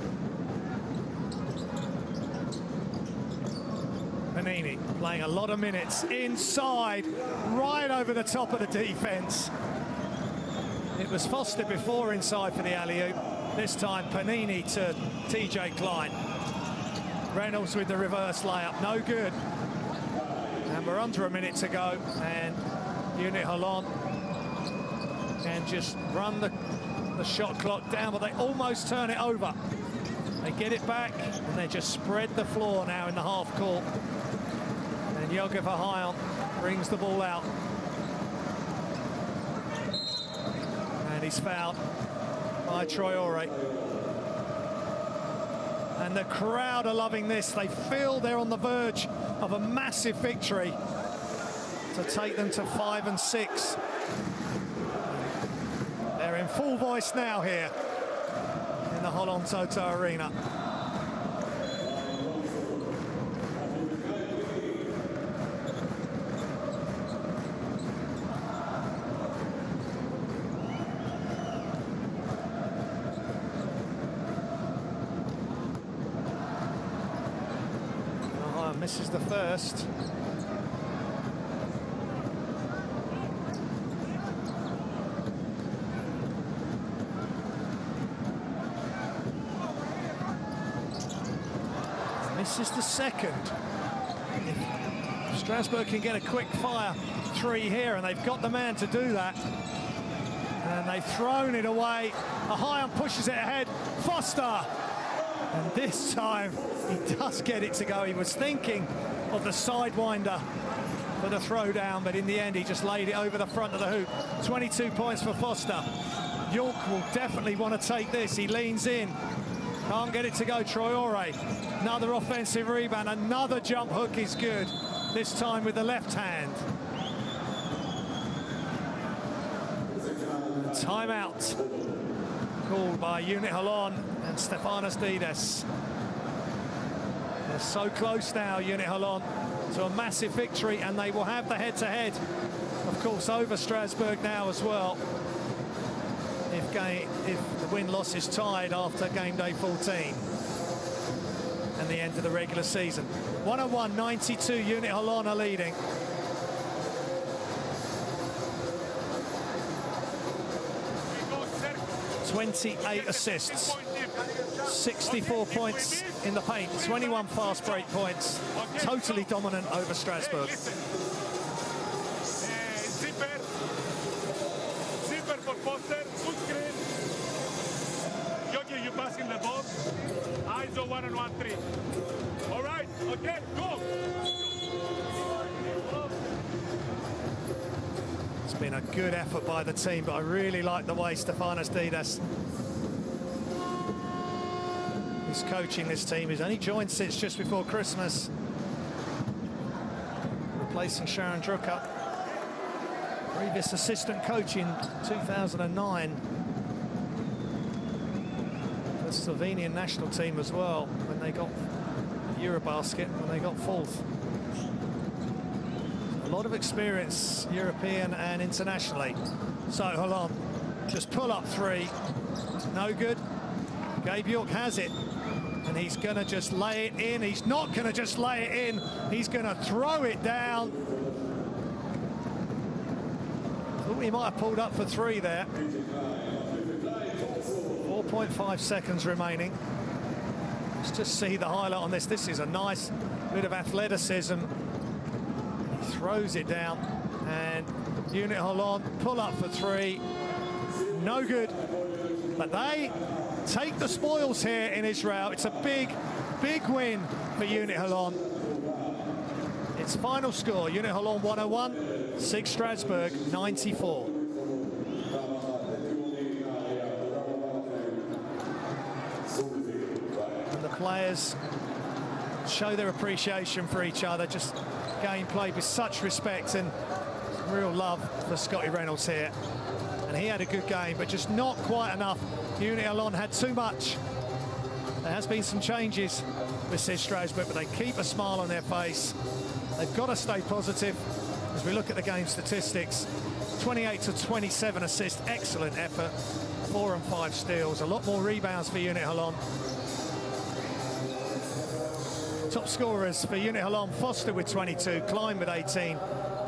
Panini playing a lot of minutes inside, right over the top of the defense. It was Foster before inside for the alley-oop. This time Panini to TJ Klein. Reynolds with the reverse layup, no good. And we're under a minute to go, and UNET Holon can just run the shot clock down, but they almost turn it over. They get it back, and they just spread the floor now in the half court. And Yogev Ahayan brings the ball out. And he's fouled by Troy Ore. And the crowd are loving this. They feel they're on the verge of a massive victory to take them to 5 and 6. They're in full voice now here in the Holon Toto Arena. Misses the first. Misses the second. If Strasbourg can get a quick fire 3 here, and they've got the man to do that. And they've thrown it away. Ahayan pushes it ahead. Foster. And this time, he does get it to go. He was thinking of the sidewinder for the throwdown, but in the end, he just laid it over the front of the hoop. 22 points for Foster. York will definitely want to take this. He leans in. Can't get it to go. Troy Ore. Another offensive rebound. Another jump hook is good. This time with the left hand. And timeout called by UNET Holon and Stefanos Dides. They're so close now, UNET Holon, to a massive victory, and they will have the head-to-head, of course, over Strasbourg now as well. If the win-loss is tied after game day 14 and the end of the regular season. 101-92, UNET Holon are leading. ...28 assists, 64 points in the paint, 21 fast break points, totally dominant over Strasbourg. Zipper for Foster, good screen. Yogi, you passing the ball. ISO 1-on-1-3. All right, okay, go. It's been a good effort by the team, but I really like the way Stefanos Didas is coaching this team. He's only joined since just before Christmas, replacing Sharon Drucker, previous assistant coach in 2009 for the Slovenian national team as well, when they got Eurobasket, when they got fourth. A lot of experience, European and internationally. So Holon, just pull up three, no good. Gabe York has it, and he's gonna just lay it in. He's not gonna just lay it in, he's gonna throw it down. Thought he might have pulled up for three there. 4.5 seconds remaining. Let's just see the highlight on this. This is a nice bit of athleticism. He throws it down, and UNET Holon pull up for three. No good. But they take the spoils here in Israel. It's a big, big win for UNET Holon. Its final score, UNET Holon 101, SIG Strasbourg 94. And the players show their appreciation for each other. Just game played with such respect and real love for Scotty Reynolds here. And he had a good game, but just not quite enough. UNET Holon had too much. There has been some changes with SIG Strasbourg, but they keep a smile on their face. They've got to stay positive as we look at the game statistics. 28 to 27 assists, excellent effort. 4 and 5 steals, a lot more rebounds for UNET Holon. Top scorers for UNET Holon: Foster with 22, Klein with 18,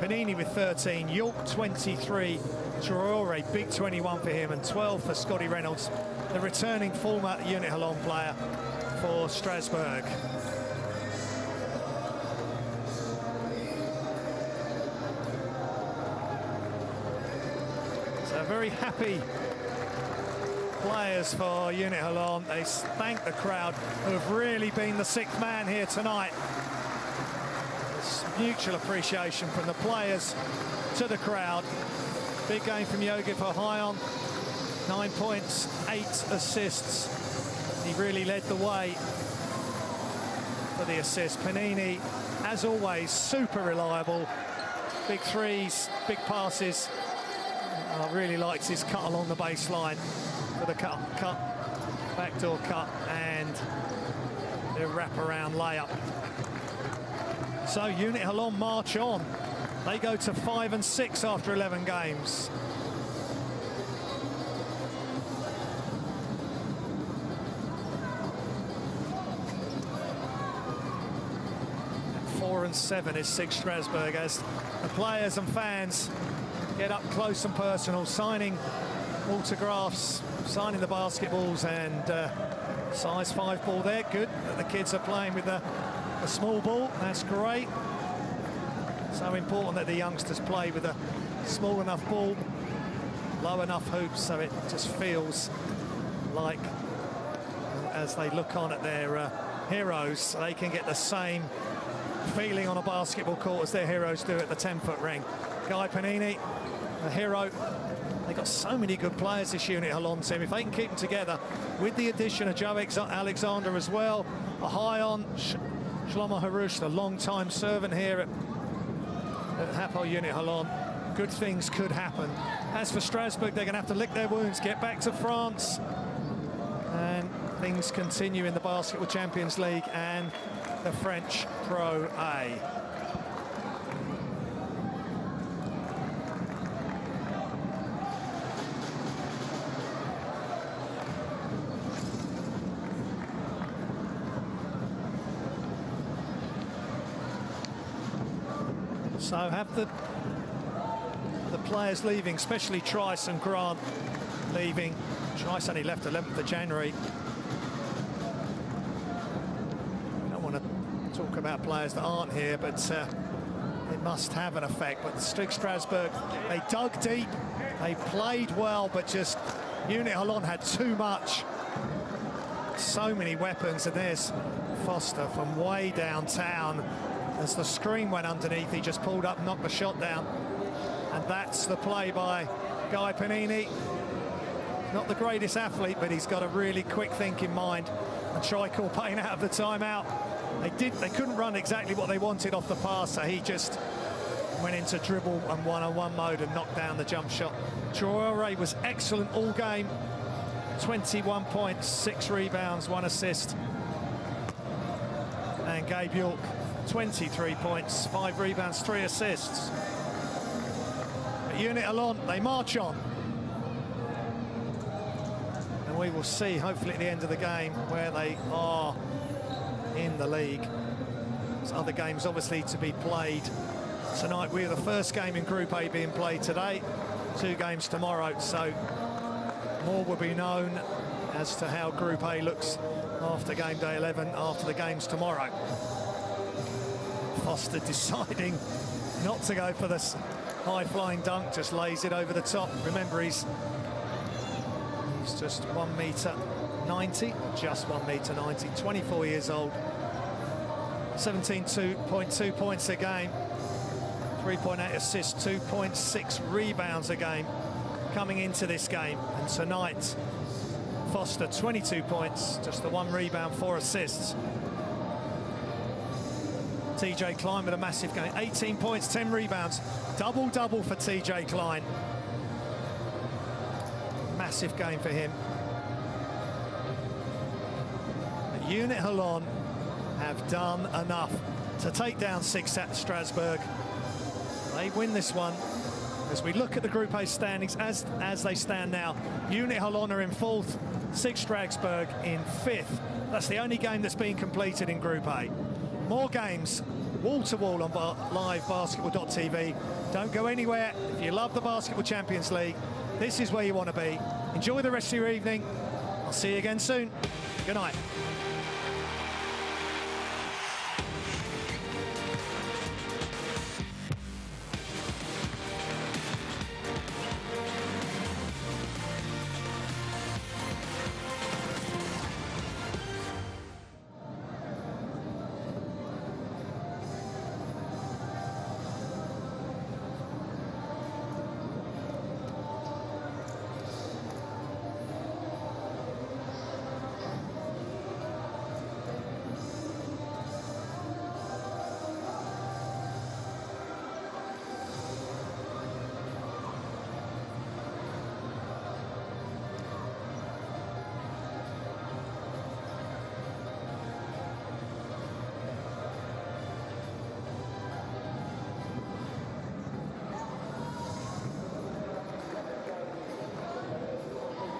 Panini with 13, York 23, Traore, big 21 for him, and 12 for Scotty Reynolds, the returning former UNET Holon player for Strasbourg. So very happy players for UNET Holon. They thank the crowd, who have really been the sixth man here tonight. There's mutual appreciation from the players to the crowd. Big game from Yogit Holon. 9 points, 8 assists. He really led the way for the assist. Panini, as always, super reliable. Big threes, big passes. I really likes his cut along the baseline for the cut, backdoor cut, and the wraparound layup. So UNET Holon march on. They go to 5 and 6 after 11 games. And 4 and 7 is SIG Strasbourg, as the players and fans get up close and personal, signing autographs, signing the basketballs, and size 5 ball there. Good that the kids are playing with the small ball. That's great. So important that the youngsters play with a small enough ball, low enough hoops, so it just feels like, as they look on at their heroes, they can get the same feeling on a basketball court as their heroes do at the 10-foot ring. Guy Panini, a hero. They've got so many good players, this UNET Holon team. If they can keep them together, with the addition of Joe Alexander as well, a high on Shlomo Harush, the long-time servant here at Hapoel UNET Holon, good things could happen. As for Strasbourg, they're going to have to lick their wounds, get back to France, and things continue in the Basketball Champions League and the French Pro A. So have the players leaving, especially Trice and Grant leaving. Trice only left 11th of January. I don't want to talk about players that aren't here, but it must have an effect. But the SIG Strasbourg, they dug deep, they played well, but just UNET Holon had too much. So many weapons, and there's Foster from way downtown. As the screen went underneath, he just pulled up, knocked the shot down. And that's the play by Guy Panini. Not the greatest athlete, but he's got a really quick thinking mind. And Tricor paying out of the timeout. They couldn't run exactly what they wanted off the pass, so he just went into dribble and one-on-one mode and knocked down the jump shot. Traore was excellent all game. 21 points, 6 rebounds, 1 assist. And Gabe York, 23 points, 5 rebounds, 3 assists. At UNET Holon, they march on. And we will see, hopefully at the end of the game, where they are in the league. There's other games obviously to be played tonight. We're the first game in Group A being played today, 2 games tomorrow, so more will be known as to how Group A looks after game day 11, after the games tomorrow. Foster deciding not to go for this high-flying dunk, just lays it over the top. Remember, he's just 1m90, just 1m90, 24 years old. 17.2 points a game, 3.8 assists, 2.6 rebounds a game coming into this game. And tonight, Foster 22 points, just the 1 rebound, 4 assists. TJ Klein with a massive game, 18 points, 10 rebounds, double-double for TJ Klein. Massive game for him. But UNET Holon have done enough to take down SIG Strasbourg. They win this one. As we look at the Group A standings as they stand now, UNET Holon are in 4th, SIG Strasbourg in 5th. That's the only game that's been completed in Group A. More games, wall-to-wall on livebasketball.tv. Don't go anywhere. If you love the Basketball Champions League, this is where you want to be. Enjoy the rest of your evening. I'll see you again soon. Good night.